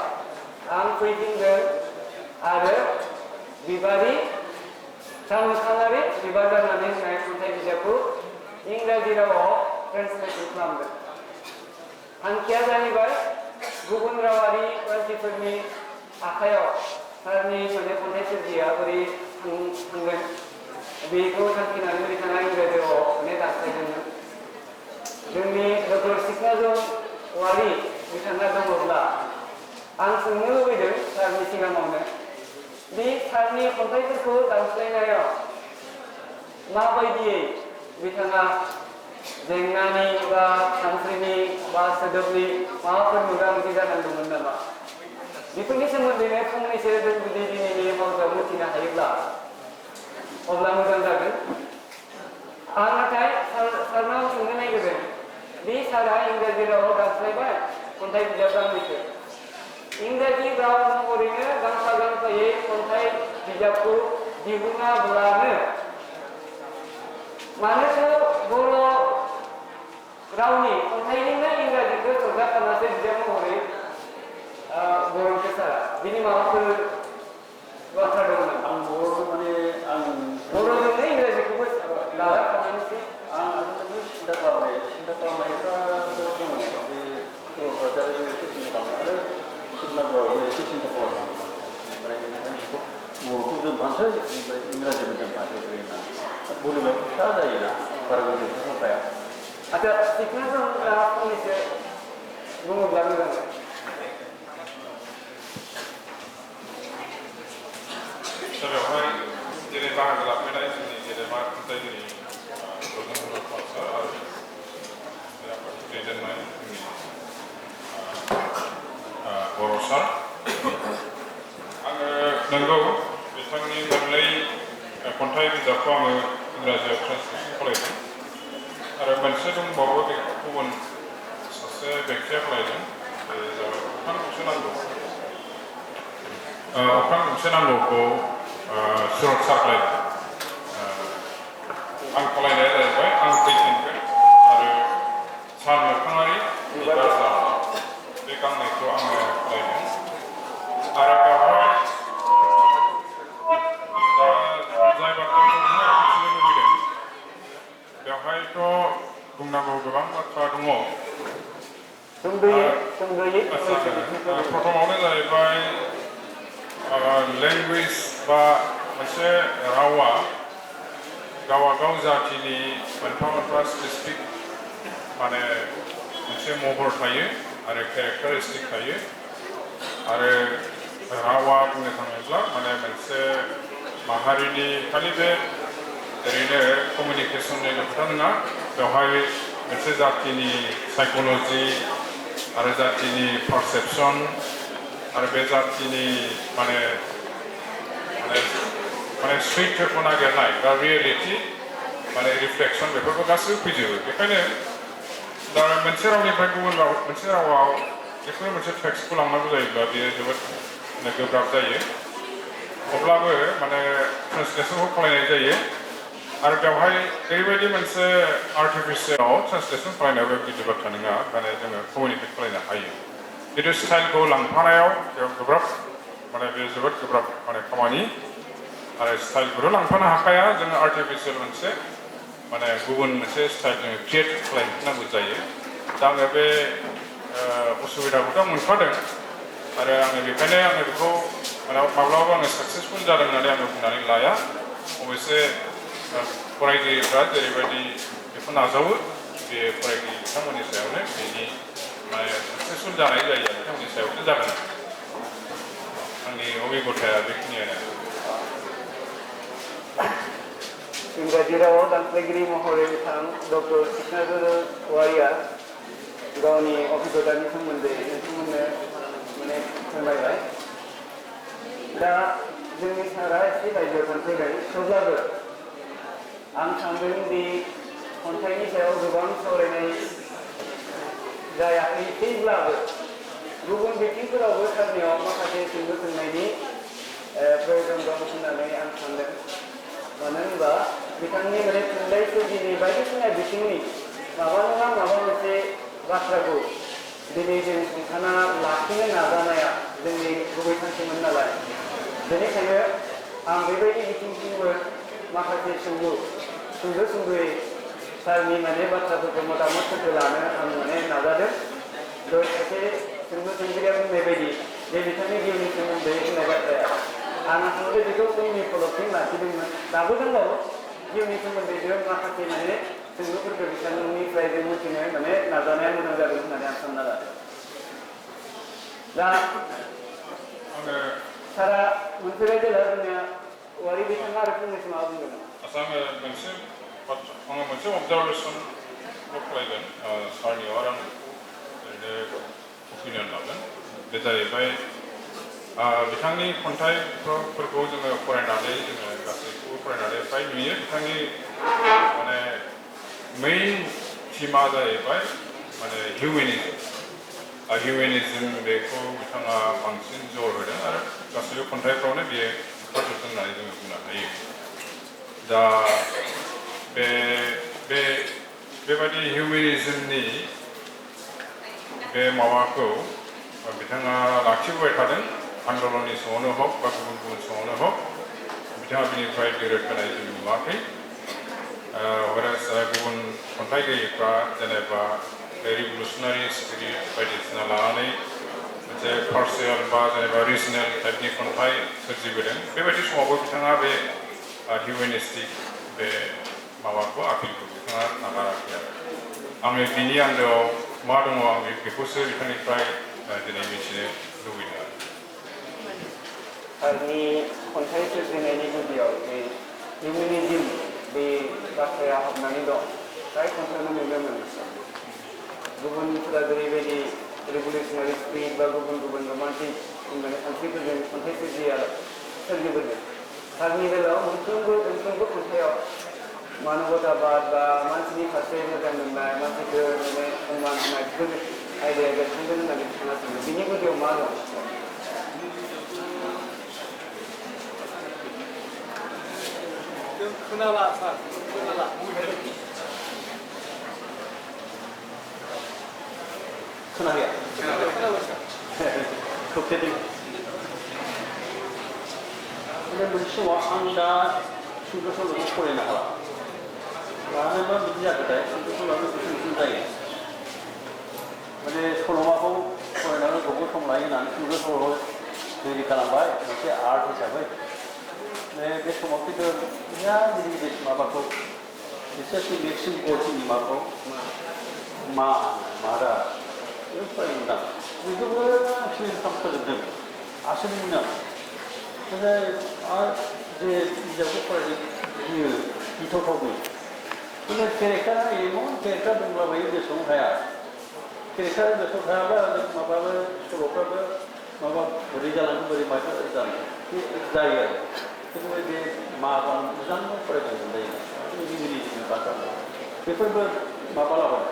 आं फैफिनगोन आरो बिबारि सानखांआरि बिबार गारनानै होनाय खन्थाइ बिजाबखौ इंराजि रावाव ट्रेन्सलेसन खालामदों थांखिया जाहैबाय गुबुन रावारि मानसिफोरनि आखायाव सारनि खन्थाइ सोरजिया बोरै थांगोन बेखौ थांखिनानै बिथाङा इंराजि रावाव दानस्लायदोंमोन जोंनि डक्टर सिखनाजन औवारि बिथाङा दङब्ला आं सोंनो लुबैदों सारनि सिगाङावनो बे सारनि खन्थाइफोरखौ दानस्लायनायाव माबायदियै बिथाङा जेंनानि बा सानस्रिनि बा सोदोबनि माबाफोर मोगा-मोगि जानांदोंमोन नामा बेफोरनि सोमोन्दैनो फंनैसो जों जुदि दिनैनि हरआव मिथिनो हायोब्ला अब्ला मोजां जागोन आं नाथाय सारनाव सोंनो नागिरदों बे सारा इंराजि रावाव दानस्लायबाय खन्थाइ बिजाब गांनैसो इंराजि राव महरैनो गांफा गांफायै खन्थाइ बिजाबखौ दिहुनाब्लानो मानोथो बर' रावनि खन्थाइनिनो इंराजिखौ सरजाबफानासो बिजाब महरै बर'खौ सारा बिनि माबाफोर बाथ्रा दङ नामा आं बर' माने आं बर'जोंनो इंराजिखौबो लाजाबफानानैसो आं आंनि सिन्था खालामनायफ्रा दङ बे क'क्राझार सिन्था खालामो आरो सिमलाफ्राव एसे सिन्था खालामो ओमफ्राय बर'खौ दोनफानोसै ओमफ्राय इंराजिबो दोनफानोसै होनना बोरैबा फिसा जायोना बारा गोजौ संखाया आচ্ছা सिखनाजन फंनैसो बुङोब्ला मोजां दा बेवहाय जेरै बाहागो लाफैनाय जोंनि गेदेमा खन्थाइगिरि ब्रजेन्द्र पाल आरो दैदेननाय जोंनि बर' सार आङो नंगौ बिथांनि मोननै खन्थाइ बिजाबखौ आङो इंराजियाव ट्रेन्सलेसन खालामदों आरो मोनसे दंबावो बेखौ गुबुन सासे बेक्तिया खालामदों बे जाबाय अख्रां गंसे नांगौ अख्रां गंसे नांगौखौ सुरत सार खालामदों आं खालामनाया जाहैबाय आं फैफिनगोन आरो सान मोखाङारि बिबार बे गांनैखौ आङो खालामदों आरो बेवहाय जाय बाथ्राखौ आं मिथिनो लुबैदों बेवहायथ' बुंनांगौ गोबां बाथ्रा दङ प्रथमावनो जाहैबाय लेंगुवेज बा मोनसे रावा गावबागाव जातिनि मोनफा मोनफा स्पेसिफिक माने मोनसे महर थायो आरो केरेक्टारिस्टिक थायो आरो रावा बुंनो थाङोब्ला माने मोनसे माहारिनि खालि बे ओरैनो कमिउनिकेसननि खोथा नङा बेवहाय मोनसे जातिनि साइक'लजि आरो जातिनि पारसेपसन आरो बे जातिनि माने सैथोखौ नागिरनाय बा रियेलिटि माने रिफ्लेक्सन बेफोरखौ गासैबो फैजोबो बेखायनो दा मोनसे रावनिफ्राय गुबुन राव मोनसे रावाव जिखुनु मोनसे टेक्सटखौ लांनांगौ जायोब्ला बेयो जोबोद गोब्राब जायो अब्लाबो माने ट्रेन्सलेसनखौ खालामनाय जायो आरो बेवहाय ओरैबायदि मोनसे आर्टिफिसियेलाव ट्रेन्सलेसन खालामनायाव बे गिदिर बाथ्रा नङा माने जोङो कमिउनिकेट खालामनो हायो खिन्थु स्टाइलखौ लांफानायाव बेयाव गोब्राब माने बे जोबोद गोब्राब माने खामानि आरो स्टाइलखौथ' लांफानो हाखाया जोङो आर्टिफिसियेल मोनसे माने गुबुन मोनसे स्टाइल जोङो क्रिएट खालामनांगौ जायो दा आङो बे उसुबिदाखौथ' आं मोनफादों आरो आङो बेखायनो आङो बेखौ माब्लाबाबो आङो साक्सेसफुल जादों होननानै आङो बुंनानै लाया अबयसे फरायगिरिफ्रा जेरैबायदि बेखौ नाजावो बे फरायगिरि बिथांमोननि सायावनो बेनि माने साक्सेसफुल जानाय जायो बिथांमोननि सायावनो जागोन आंनि अभिगथाया बेखिनियानो इंराजि रावाव दानस्लायगिरि महरै बिथां डक्टर सिखनाजन औवारिया गावनि अभिगतानि सोमोन्दै नोंथांमोननो माने फोरमायबाय दा जोंनि सारा एसे बायजोआव थांफैबाय थेवब्लाबो आं सानदों दि खन्थाइनि सायाव गोबां सावरायनाय जायाखै थेवब्लाबो गुबुन बिथिंफोरावबो सारनियाव माखासे सोंलु सोंनायनि प्रयोजन दं होननानै आं सानदों मानो होनबा बिथांनि माने थुनलाइ सोरजिनि बायदिसिना बिथिंनि माबा नङा माबा मोनसे बाथ्राखौ दिनै जों सुंथाना लाखिनो नाजानाया जोंनि गुबै थांखिमोन नालाय बेनिखायनो आं बेबायदि बिथिंथिंबो माखासे सुंद'यै सारनि माने बाथ्राफोरखौ मतामतफोरखौ लानो आं माने नाजादों दय सासे सोंलु सोंगिरिया बुंनाय बायदि बे बिथांनि जिउनि सोमोन्दै बुंनाय बाथ्राया आं सानदों बेखौ उननि फलकथिं लाखिदोंमोन दाबो दंबावो जिउनि सोमोन्दै जों माखासे माने सोंलुफोरखौ बिथांनिफ्राय जों मिथिनो माने नाजानाया मोजां जागोन होननानै आं सानना लादों दा सारा मोनफैबाय जेला जोंनिया औवारि बिथाङा आरो फंनैसो माबा बुंदोंमोन आङो मोनसे अबजारभेसन खालामगोन सारनियाव आरो आं ओरैनो अपिनियन लागोन बे जाहैबाय बिथांनि खन्थाइफोरखौ जोङो फरायनानै जोङो गासैखौबो फरायनानै फ्राय नुयो बिथांनि माने मेइन थिमा जाहैबाय माने हिउमेनिज्म बेखौ बिथाङा बांसिन जर होदों आरो गासैबो खन्थाइफ्रावनो बेयो ओंखारजोबदों होननानै जोङो बुंनो हायो दा बेबायदि हिउमेनिज्मनि बे माबाखौ बिथाङा लाखिबोबाय थादों आन्दलननि समावनो हक बा गुबुन गुबुन समावनो हक बिथाङा बिनिफ्राय बिरोध होनाय जों नुवाखै गुबुन खन्थाइगिरिफ्रा जेनेबा रिभलुसनारि स्पिरिट बायदिसिना लानानै मोनसे पार्सनेल बा जेनेबा रिजनेल टाइपनि खन्थाइ सोरजिबोदों बेबायदि समावबो बिथाङा बे हिउमेनिस्टिक बे माबाखौ आपिलखौ बिथाङा नागाराखै आरो आङो बिनि आन्दोआव मा दङ आं बेखौसो बिथांनिफ्राय दिनै मिथिनो लुबैदों आरो सारनि खन्थाइ सोरजिनायनि गुदियाव बे हिउमेनिज्म बे बाथ्राया हाबनानै दं फ्राय खन्थाइखौ नुनो मोनो गुबुनफोरा जेरैबायदि रिभलिउसनारि स्पिरिट बा गुबुन गुबुन रमान्टिक माने सानस्रिफोरजों खन्थाइ सोरजिबोदों सारनि बेलायाव मोनफ्रोमबो खन्थाइयाव मानबताबाद बा मानसिनि फारसे मोजां मोननाय मानसिखौ माने सनमान होनाय बेफोर आयदाया बेरखांदों होननानै बिथाङा सानो बिनि गुदियाव मा दं खोनाला सार खोनाला खोनाया खोबथेदों माने मोनसे समाव आं दा सुंद' सल'खौ फरायनो हाला मानो मा बिदि जाखोथाय सुंद' सल'आनो गुसुं जायो माने सल'माखौ फरायनानै गोबाव सम लायो होननानै सुंद' सल' रेडि खालामबाय मोनसे आर्ट हिसाबै बे समाव खिन्थु बिराद गिदिर गिदिर माबाखौ बिसोरनि मेक्सिम बर्डनि माबाखौ मारा बेखौ फरायनो मोजां बेखौबो फिल्म खालामफोजोबदों आसोलिनो नाथाय आरो जे बिजाबखौ फरायनो बियो गिथावथावबो माने केरेक्टारा एमन केरेक्टार दंब्लाबो गोसोआव हाया केरेक्टार गोसोआव थायाब्ला माबाबो सल'फ्राबो माबा बोरै जालाङो बोरै माथो जायो आरो खिन्थु बे माबा मोजां फरायनांगौ जायो इंराजिनि बाथ्रा बेफोरबो माबा लाबाय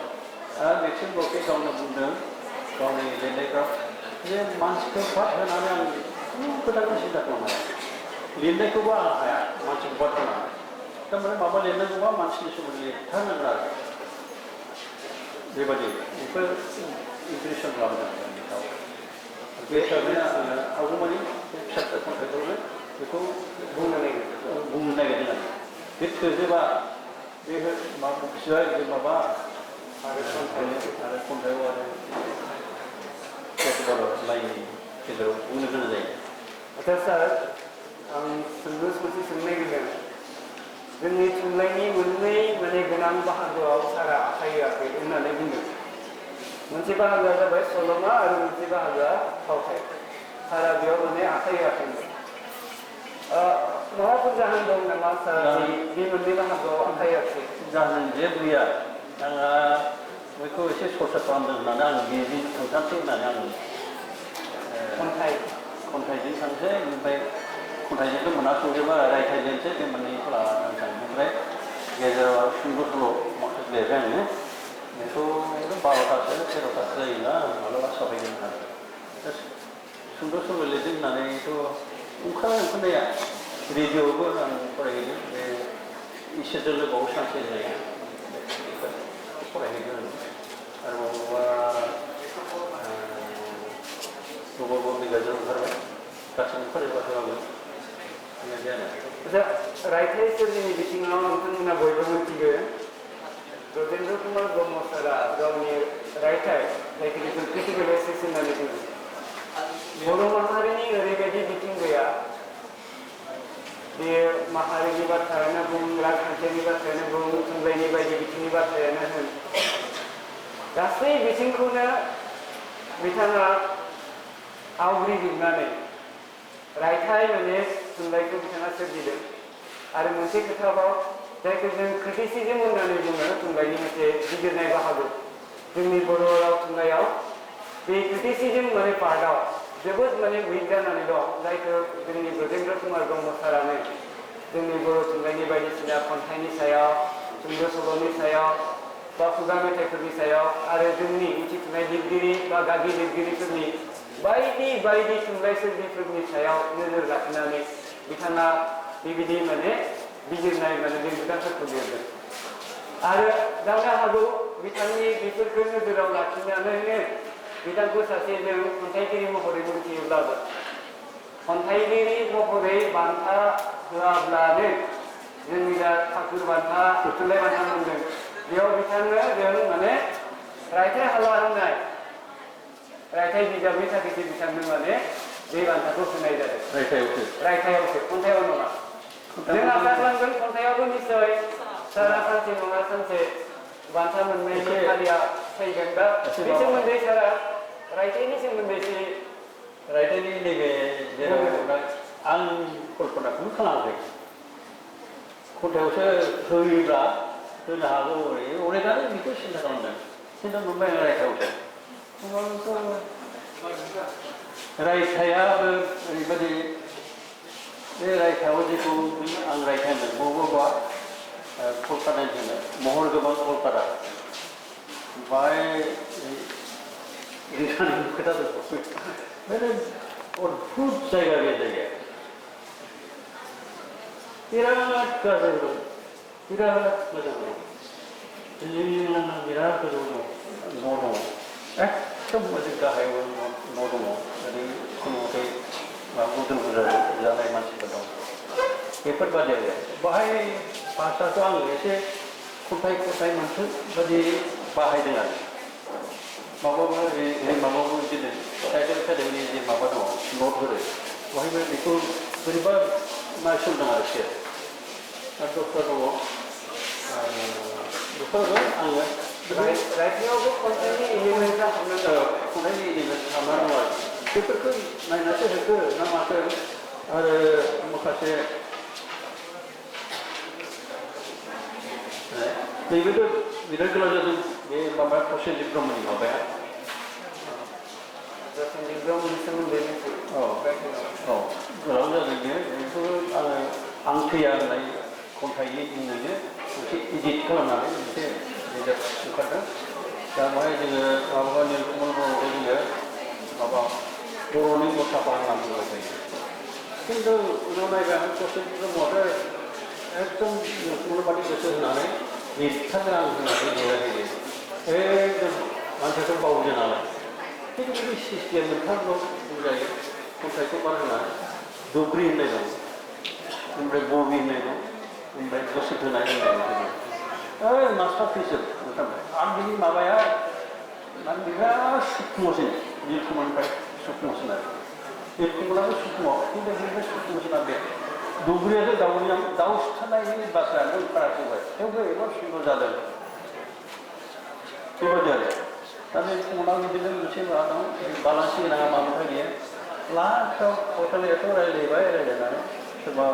आरो मेक्सिम बर्डे गावनो बुंदों गावनि लिरनायफ्राव जे मानसिखौ बाद होनानै आं खुनु खोथाखौ सिन्था खालामनो हाया लिरनायखौबो आं हाया मानसिखौ बाद होनानै थारमाने माबा लिरनांगौबा मानसिनि सोमोन्दै लिरथारनांगोन आरो बेबायदि बेफोर इमप्रेसन खालामदों बे हिसाबै आङो आवगौमानि फिसा फिसा खन्थाइखौनो बेखौ बुंनो नागिरदों आरो बे थोजोबा बे माबा बिसिबाय माबा आरो खन्थाइआव आरो लाइननि गेजेराव बुंनो गोनां जायो आच्चा सार आं सोंलु मोनसे सोंनो नागिरदों जोंनि थुनलाइनि मोननै माने गोनां बाहागोआव सारा आखाइ होआखै होननानै बुंदों मोनसे बाहागोआ जाबाय सल'मा आरो मोनसे बाहागोआ फावथाइ सारा बेयाव माने आखाइ होआखै माबाफोर जाहोन दं नामा सार बे मोननै बाहागोआव आखाइ होआखै जाहोन जेबो गैया आंहा बेखौ एसे सर्सा खालामदों होननानै आं बेजों थांथारसै होननानै आं खन्थाइजों थांसै ओमफ्राय खन्थाइजोंथ' मोनासौजोबा रायथाइजोंसो बे मोननैखौ लानानै थाङो ओमफ्राय गेजेराव सुंद' सल' लिरबाय आङो बेखौ 12थासो 13थासो जायोना मालाबा सफैगोन आरो सुंद' सल' लिरदों होननानैथ' ओंखारनाया रेडिअ'आवबो आं फरायहैदों बे इसोरजों लोगोआव सानसे जायो फरायहैदों आरो बबावबा बिगाजों ओंखारबाय गासैबो फरायबाथ' आङो बेबायदि आरो रायथाइ सोरजिनि बिथिङाव नोंथांमोना बयबो मिथिगौ ब्रजेन्द्र कुमार ब्रह्म सारा गावनि रायथाइ जायखौ जों क्रिटिकेल एसेस होननानै बुङो बर' माहारिनि ओरैबायदि बिथिं गैया बे माहारिनि बाथ्रायानो बुं राजखान्थिनि बाथ्रायानो बुं थुनलाइनि बायदि बिथिंनि बाथ्रायानो होन गासै बिथिंखौनो बिथाङा आवग्रिजोबनानै रायथाइ माने थुनलाइखौ बिथाङा सोरजिदों आरो मोनसे खोथाबाव जायखौ जों क्रिटिसिजम होननानै बुङो थुनलाइनि मोनसे बिजिरनाय बाहागो जोंनि बर' राव थुनलाइयाव बे क्रिटिसिजम माने पार्टआव जोबोद माने उइक जानानै दं जायखौ जोंनि ब्रजेन्द्र कुमार ब्रह्म सारानो जोंनि बर' थुनलाइनि बायदिसिना खन्थाइनि सायाव सुंद' सल'नि सायाव बा खुगा मेथाइफोरनि सायाव आरो जोंनि मिथिफुनाय लिरगिरि बा गागि लिरगिरिफोरनि बायदि बायदि थुनलाइ सोरजिफोरनि सायाव नोजोर लाखिनानै बिथाङा बेबायदि माने बिजिरनाय माने लिरबिदांफोरखौ लिरदों आरो जानो हागौ बिथांनि बेफोरखौ नोजोराव लाखिनानैनो बिथांखौ सासे जों खन्थाइगिरि महरै मिथियोब्लाबो खन्थाइगिरि महरै बान्था होआब्लानो जोंनि दा ठाकुर बान्था थुनलाइ बान्था मोनदों बेयाव बिथांनो जों माने रायथाइ हाला होननाय रायथाइ बिजाबनि थाखायसो बिथांनो माने बे बान्थाखौ होनाय जादों रायथाइयावसो खन्थाइयाव नङा जों आसा खालामगोन खन्थाइयावबो निस्सय सारा सानसे नङा सानसे बान्था मोननायनि फारिया फैगोन दा बे सोमोन्दै सारा रायथाइनि सोमोन्दै एसे रायथाइनि नैबे जेराव आं कल्पनाखौनो खालामाखै खन्थाइयावसो होयोब्ला होनो हागौ अनेकआनो बेखौ सिन्था खालामदों सिन्था मोनबाय आं रायथाइयावसो रायथाइयाबो ओरैबायदि बे रायथाइयाव जेखौ आं रायथाइ होनदों बबेबा कलकाता होनो महर गोबां कलकाता ओमफ्राय रिसानि खोथा दं माने अद्भुत जायगा बे जायगाया बिराद गाज्रि दं बिराद मोजां दं बिराद गोजौ दं न' दङ एकदम मोजां गाहायाव न' दङ ओरै खुनुमथे गुदुं बुरजा जानाय मानसिफोर दं बेफोरबादि आरो बाहाय भाषाखौ आङो एसे खन्थाइ मोनसे बादि बाहायदों आरो माबाबो माबाबो बिदिनो टाइटेलनि जे माबा दङ नटफोर बहायबो बेखौ बोरैबा नायसनदों आरो एसे आरो दस्रा दङ बेफोरबो आङो रायथाइयावबो खन्थाइनि एलिमेन्टआ हाबनानै दं खन्थाइनि एलिमेन्ट हाबनानै दं आरो बेफोरखौ नायनासो होखो ना माखो आरो माखासे नैबेथ' बिराद गोलाव जादों बे माबा प्रसेनजित ब्रह्मनि माबाया प्रसेनजित ब्रह्मनि सोमोन्दै गोलाव जादों बेयो बेखौ आं थैया होननाय खन्थाइनिनो मोनसे इडिट खालामनानै मोनसे बिजाब ओंखारदों दा बेवहाय जोङो माबा नीलकमल ब्रह्मखौ जोङो माबा बर'नि मुथाफा होनना बुंनाय जायो खिन्थु उनाव नायबाय आं प्रसेनजित ब्रह्मआथ' एकदम नीलकमल बादि गोसो होनानै लिरथारनो आं होननानै लिराखै एकदम मानसिखौ बावदो नालाय खिन्थु बे सिस्टेम मोनथामल' बुंजायो खन्थाइखौ बार होनानै दुब्रि होननाय दं ओमफ्राय बबि होननाय दं ओमफ्राय गोसो होनाय होननाय दं मास्टार फिसोर मोनथाम आरो बिनि माबाया माने बिराद सुखुमसिन नीलकमलनिफ्राय सुखुमसिन आरो नीलकमलाबो सुखुमाव खिन्थु बेनिफ्राय सुखुमसिना बे दुब्रियाथ' दाउ सिथारनायनि बाथ्रायानो ओंखाराखैबाय थेवबो एबा सुंदर जादों बेबायदि आरो दा नीलकमलाव बिदिनो मोनसे माबा दं बालासि नाङा माबाथाय गैया लास्टआव सावथालियाथ' रायज्लायबाय रायज्लायनानै सोरबा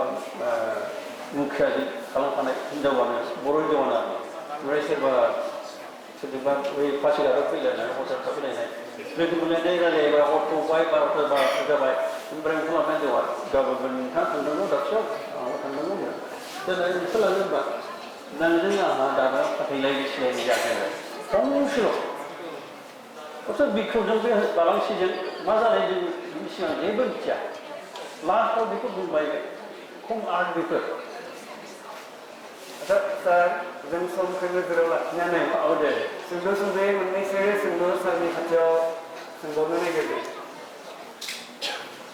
मुखियाजों खालामखानाय हिन्जावानो बर' हिन्जावानो ओमफ्राय सोरजोंबा बै पासिघाटआव फैलायनाय हटेल थाफैलायनाय लोगो मोनलायनाय रायज्लायबा हर थौबाय 12ता जाबाय ओमफ्राय खालामनाय दङ गाबोन नोंथाङा थांनांगौ दाबसेयाव आंबो थांनांगौ दोननाय सोलाबो होनबा नोंजों आंहा दाना फाथैलाय बिसिलायनि जादों फंसेल' अर्थात बिख्रमजों बे बालांसिजों मा जानाय जों बिनि सिगां जेबो मिथिया लास्टआव बेखौ बुंबाय खम आर्ट बेफोर सार जों समखौ नोजोराव लाखिनानै सुंद' सुंद'यै मोननैसो सोंलु सारनि खाथियाव सोंबावनो नागिरदों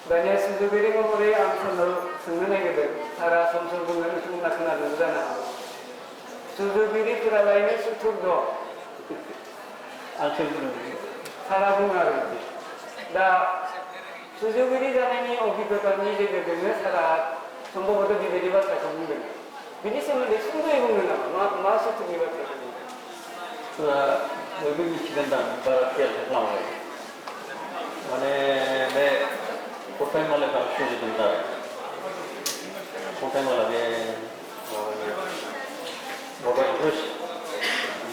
दानिया सुजुगिरि महरै आं सारनाव सोंनो नागिरदों सारा सम सम बुङो नोंथांमोना खोनादों जानो हागौ सुजुगिरिफोरालायनो सुथुर दं आंसो बुंदों सारा बुङो आरो दा सुजुगिरि जानायनि अभिज्ञतानि गेजेरजोंनो सारा सम्भबत बेबायदि बाथ्राखौ बुंदों बिनि सोमोन्दै सुंद'यै बुंनो नामा मा सुथुरनि बाथ्राखौ बुंदों बयबो मिथिगोन दां बारा खेल खालामबाय माने बे खन्थाइ मालाया सुजुदों दा खन्थाइ माला बे माबा इंलिस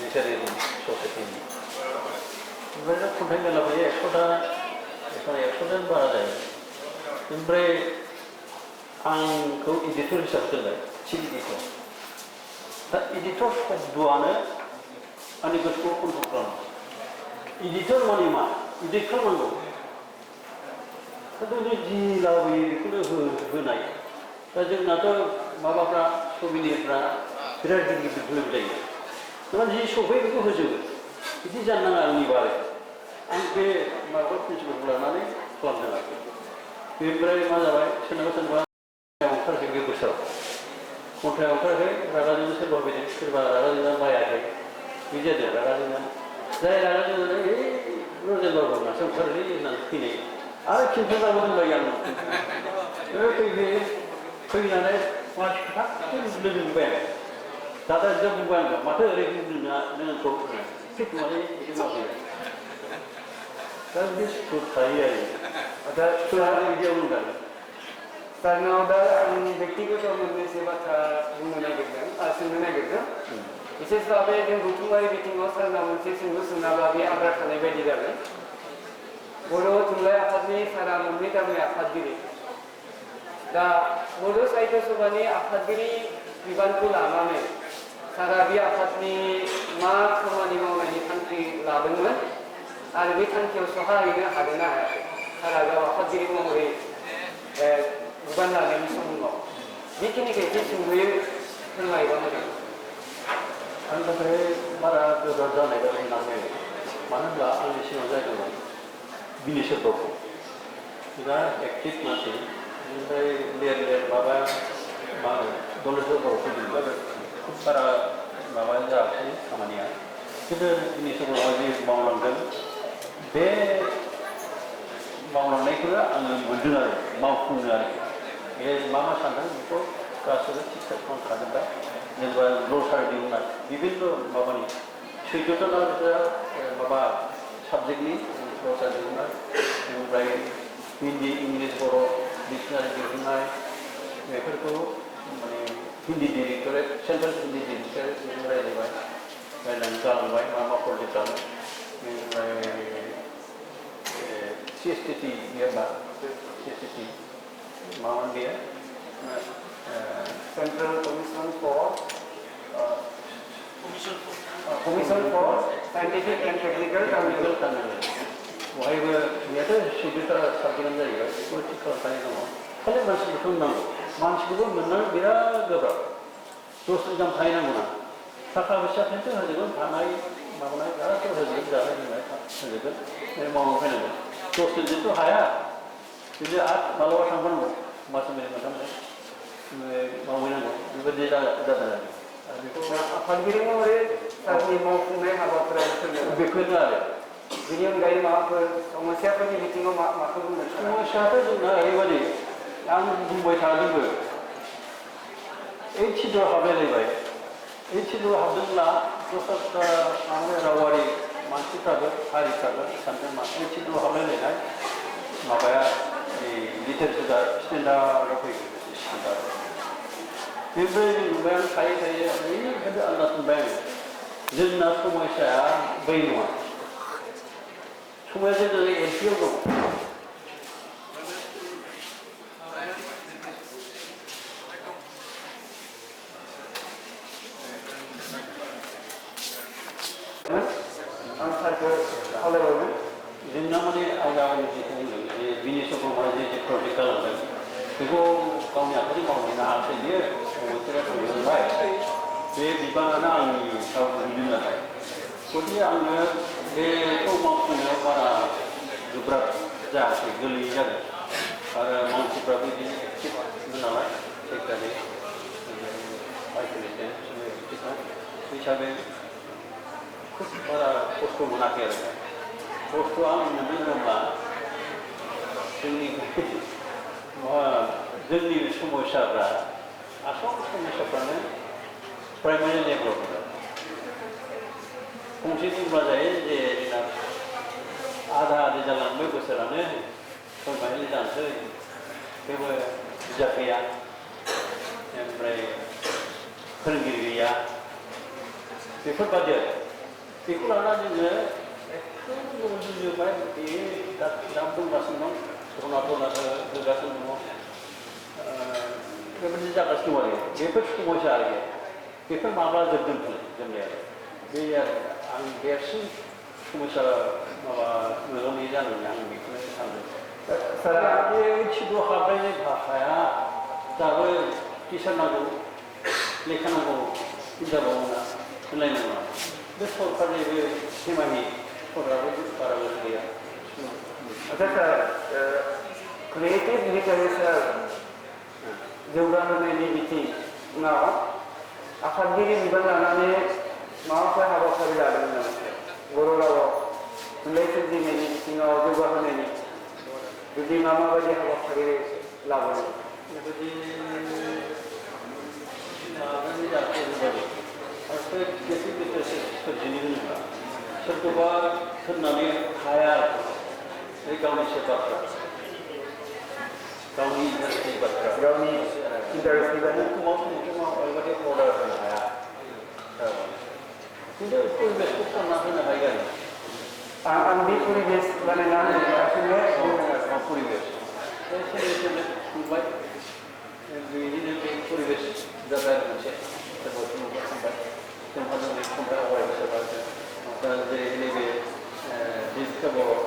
लिटारेरि ससाइटिनि ओमफ्राय खन्थाइ मेला फैयो 100 बारा जायो ओमफ्राय आंखौ इडिटर हिसाबै दोनबाय चिफ इडिटर दा इडिटर शब्दआनो आंनि गोसोखौ कन्ट्रल खालामो इडिटर माने मा इडिट खालामनांगौ खिन्थु जि लाबोयो बेखौनो होनाय दा जोंनाथ' माबाफ्रा सबिनिफ्रा बिराद गिदिर गिदिर भुल जायो नङा जि सफैयो बेखौ होजोबो बिदि जानो नाङा आंनि बारै आं बे माबा प्रिन्सिपालखौ लानानै खालामदों आरोखि बेनिफ्राय मा जाबाय सोरनाबा ओंखाराखै बे बोसोराव खन्थाइयाव ओंखाराखै रागा जोंनो सोरबा फैदों सोरबा रागा जोंना बायाखै बे जादों रागा जोंना जाय रागा जोंनानै रजेन बाबु होननासो ओंखारलै होननानै फैनाय आरो खिन्थाजाबो दोनबाय आं फैनानै मानसि खोथा लोगो मोनबाय आं दादा जों बुंबाय आंखौ माथो ओरै बुंदों नोंखौ माने बिदि मावबाय दा बिदि सुखुर थायो आरो दा बिदियाव बुंदों सारनाव दा आं व्यक्तिगत मोननैसो बाथ्रा बुंनो नागिरदों सोंनो नागिरदों बिसेस भाबै जों बुथुमारि बिथिङाव सारनाव मोनसे सोंलु सोंनाबा बे आद्रा थानाय बायदि जागोन बर' थुनलाइ आफादनि सारा मोननै दामै आफादगिरि दा बर' साहित्य सभानि आफादगिरि बिबानखौ लानानै सारा बे आफादनि मा खामानि मावनायनि थांखि लादोंमोन आरो बे थांखियाव सहायनो हादोंना हायाखै सारा गाव आफादगिरि महरै बिबान लानायनि समाव बेखिनिखौ एसे सुंद'यै फोरमायोबा मोजां आंनि थाखाय बारा गोब्राब जानाय बायदि नाङो मानो होनब्ला आंनि सिगाङाव जादोंमोन बिनेश्वर बाबु बिराद एक्टिभ मानसि ओमफ्राय लिर माबा मा होनो दलेश्वर बाबु फैदोंमोन खुब बारा माबा जायाखै खामानिया खिन्थु बिनेश्वर बाबुआ जि मावलांदों बे मावलांनायखौनो आङो मोन्दों आरो मावफुङो आरो बे मा सानदों बेखौ गासैबो थिग थाक खालामखाजोब्बाय जेनेबा ग्लसारि दिहुननाय बिभिन्न माबानि सैथ'था माबा साबजेक्टनि ग्लसारि दिहुननाय ओमफ्राय हिन्दी इंलिस बर' डिक्सनारि दिहुननाय बेफोरखौ माने Hindi directorate central Hindi directorate रायज्लायबाय रायज्लायनानै गालांबाय मा मा प्रजेक्ट जानो ओमफ्राय CSTT गैयाबा CSTT मामोन बेयो Central Commission for Scientific and Technical Terminology. बहायबो बेयाथ' सिग्नेचार साबजेक्टआनो जाहैबाय बेखौ थिग खालामखानाय दङ खालि मानसिफोरखौ नांगौ मानसिखौबो मोननो बिराद गोब्राब 10 दिन गाहाम थाहैनांगौ ना थाखा फैसा खिन्थु होजोबगोन थानाय माबानाय गासैबो होजोबगोन जानाय लोंनाय होजोबगोन मावनानै फैनांगौ 10 दिनजोंथ' हाया बिदि आरो मालाबा थांबानांगौ मास मोननै मोनथामजों मावहैनांगौ बेबायदि जादों आरो बेखौ आफादगिरि महरै सारनि मावफुंनाय हाबाफोरा बेखौनो आरो बेनि अनगायै माबाफोर समस्याफोरनि बिथिङाव माखौ बुंनो समस्याथ' जोंना ओरैबायदि आं बुंबाय थादोंबो छिद्र हाबलायलायबाय छिद्र हाबदोंब्ला दस्रा रावारि मानसिफ्राबो हारिफ्राबो सानदों मा छिद्र हाबलायलायनाय माबाया लिटारेचारा स्टेन्डार्डआव फैगोन स्टेन्डार्ड बेनिफ्राय जों नुबाय आं थायै थायै ओरैबायदि आन्दाज मोनबाय आङो जोंना समस्याया बै नङा समस्या जोंना LP आव दं खावलायबावगोन जोंना माने आयदानि जिखौ बुंदों जे बिनि समावहाय जे प्रजेक्ट खालामदों बेखौ गावनि आखाइजों मावहैनो हायाखै बियो बोथोरा थांबाय बे बिबानानो आंनि सायाव गोलैदों नालाय गतिके आङो बेखौ मावफुंनायाव बारा गोब्राब जायाखै गोरलै जादों आरो मानसिफ्राबो बिदिनो एक्टिभ नालाय सेक्रेटारि भाइस प्रेसिडेन्ट हिसाबै खुब बारा खस्थ' मोनाखै आरो खस्थ'आ आं मोनदों होनोब्ला जोंनि समस्याफ्रा आसल समस्याफ्रानो प्राइमारि लेभेलाव दं फंसे बुंब्ला जायो जे जोंना आधा जालांबाय बोसोरानो फोरमायनाय जानोसै थेवबो बिजाब गैया ओमफ्राय फोरोंगिरि गैया बेफोरबादि बेखौ लानानै जोङो एकदम जुजिबाय बे दा बुंगासिनो दं धरना होगासिनो दङ बेबायदि जागासिनो दं आरो बेफोर समस्या आरो बेफोर माब्ला जोबगोन जोंनिया बे आरो आं देरसिन समस्या माबा मोगा मोगि जानानै आं बेखौनो सानदों सारा बे थिग हाबनायनि भाषाया दाबो टिचार नांगौ लेखा नांगौ हिनजावावना होनलायनांगौ बे सरकारनि बे हिमाहि सरकाराबो बारा मोजां गैया आच्चा सार क्रिएटिभ लिटारेचार जौगाहोनायनि बिथिङाव आफादगिरि बिबान लानानै माबाफोर हाबाफारि लादोंमोन नामा बर' रावाव थुनलाइ सोरजिनायनि बिथिङाव जौगाहोनायनि जुदि माबायदि हाबाफारि लाबोदों बेबायदि लानानै जाहाथे बेबायदि आरो क्रिएटिभ लिटारेचार सोरजिनो होनोब्ला सोरखौबा होननानै हाया बे गावनिसो बाथ्रा गावनि इन्टारेस्टनि बाथ्रा गावनि इन्टारेस्टनि बाथ्रा समाव ओरैबायदि अर्डार होनो हाया खिन्थु परिबेसखौ खालामना होनो हायो आरो आं बे परिबेस बानायना होनो परिबेस बे सोलोंथाइ नुबाय बिदिनो बे परिबेस जाबाय आरो मोनसे सोरबा थांबाय जोंहा जोंनि खन्थाइ आवरायबाय सोरबा जेरै नैबे दिपका बर'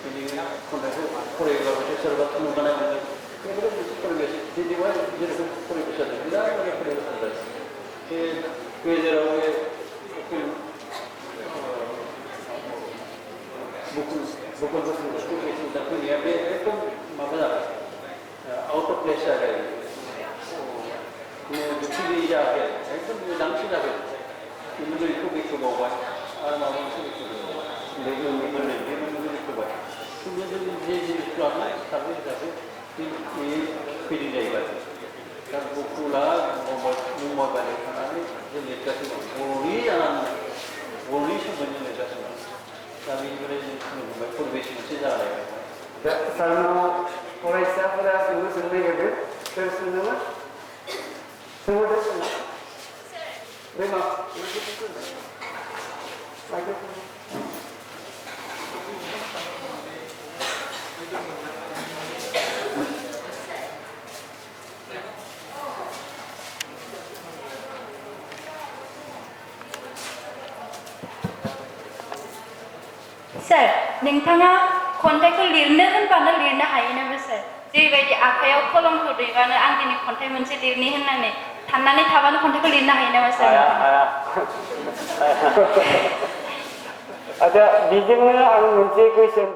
बिनि खन्थाइखौ फरायोब्लाबो सोरबा थुलुंगानाय मोनो बेफोरो मोनसे परिबेस दिनैहाय जेरोखोम परिबेस जादों बिराद माने परिबेस जादों बे गेजेराव बे बुकुल बसुमतारी स्कुल दा फैनाया बे एकदम माबा जाबाय आउट अफ प्लेस जाबाय दुखु गैयि जाबाय एकदम मोजांसिन जाबाय बेनिफ्राय बेखौ बेखेवबावबाय आरो माबा मोनसे बेखेवबावबाय बे मोननै बे मोननै बेखेवबाय खिन्थु जों जे जिनिसखौ लानाय साबजेक्ट हिसाबै बे फैदों जाहैबाय दा बुकुला मुम्बाइ बायनाय थानानै जों लिरगासिनो दं बर'नि जानानै बर'नि सोमोन्दै लिरगासिनो दं दा बेनिफ्राय जों सोलोंबाय परिबेस मोनसे जालायबाय दा सारनाव फरायसाफोरा सोंनो नागिरदों सोर सोंनोमोन सोंहरदो सोंना बे मा सार नोंथाङा खन्थाइखौ लिरनो होनबानो लिरनो हायो नामा सार जेरैबायदि आखायाव कलमखौ दैबानो आं दिनै खन्थाइ मोनसे लिरनि होननानै थाननानै थाबानो खन्थाइखौ लिरनो हायो नामा सार आच्चा बेजोंनो आं मोनसे कुइसन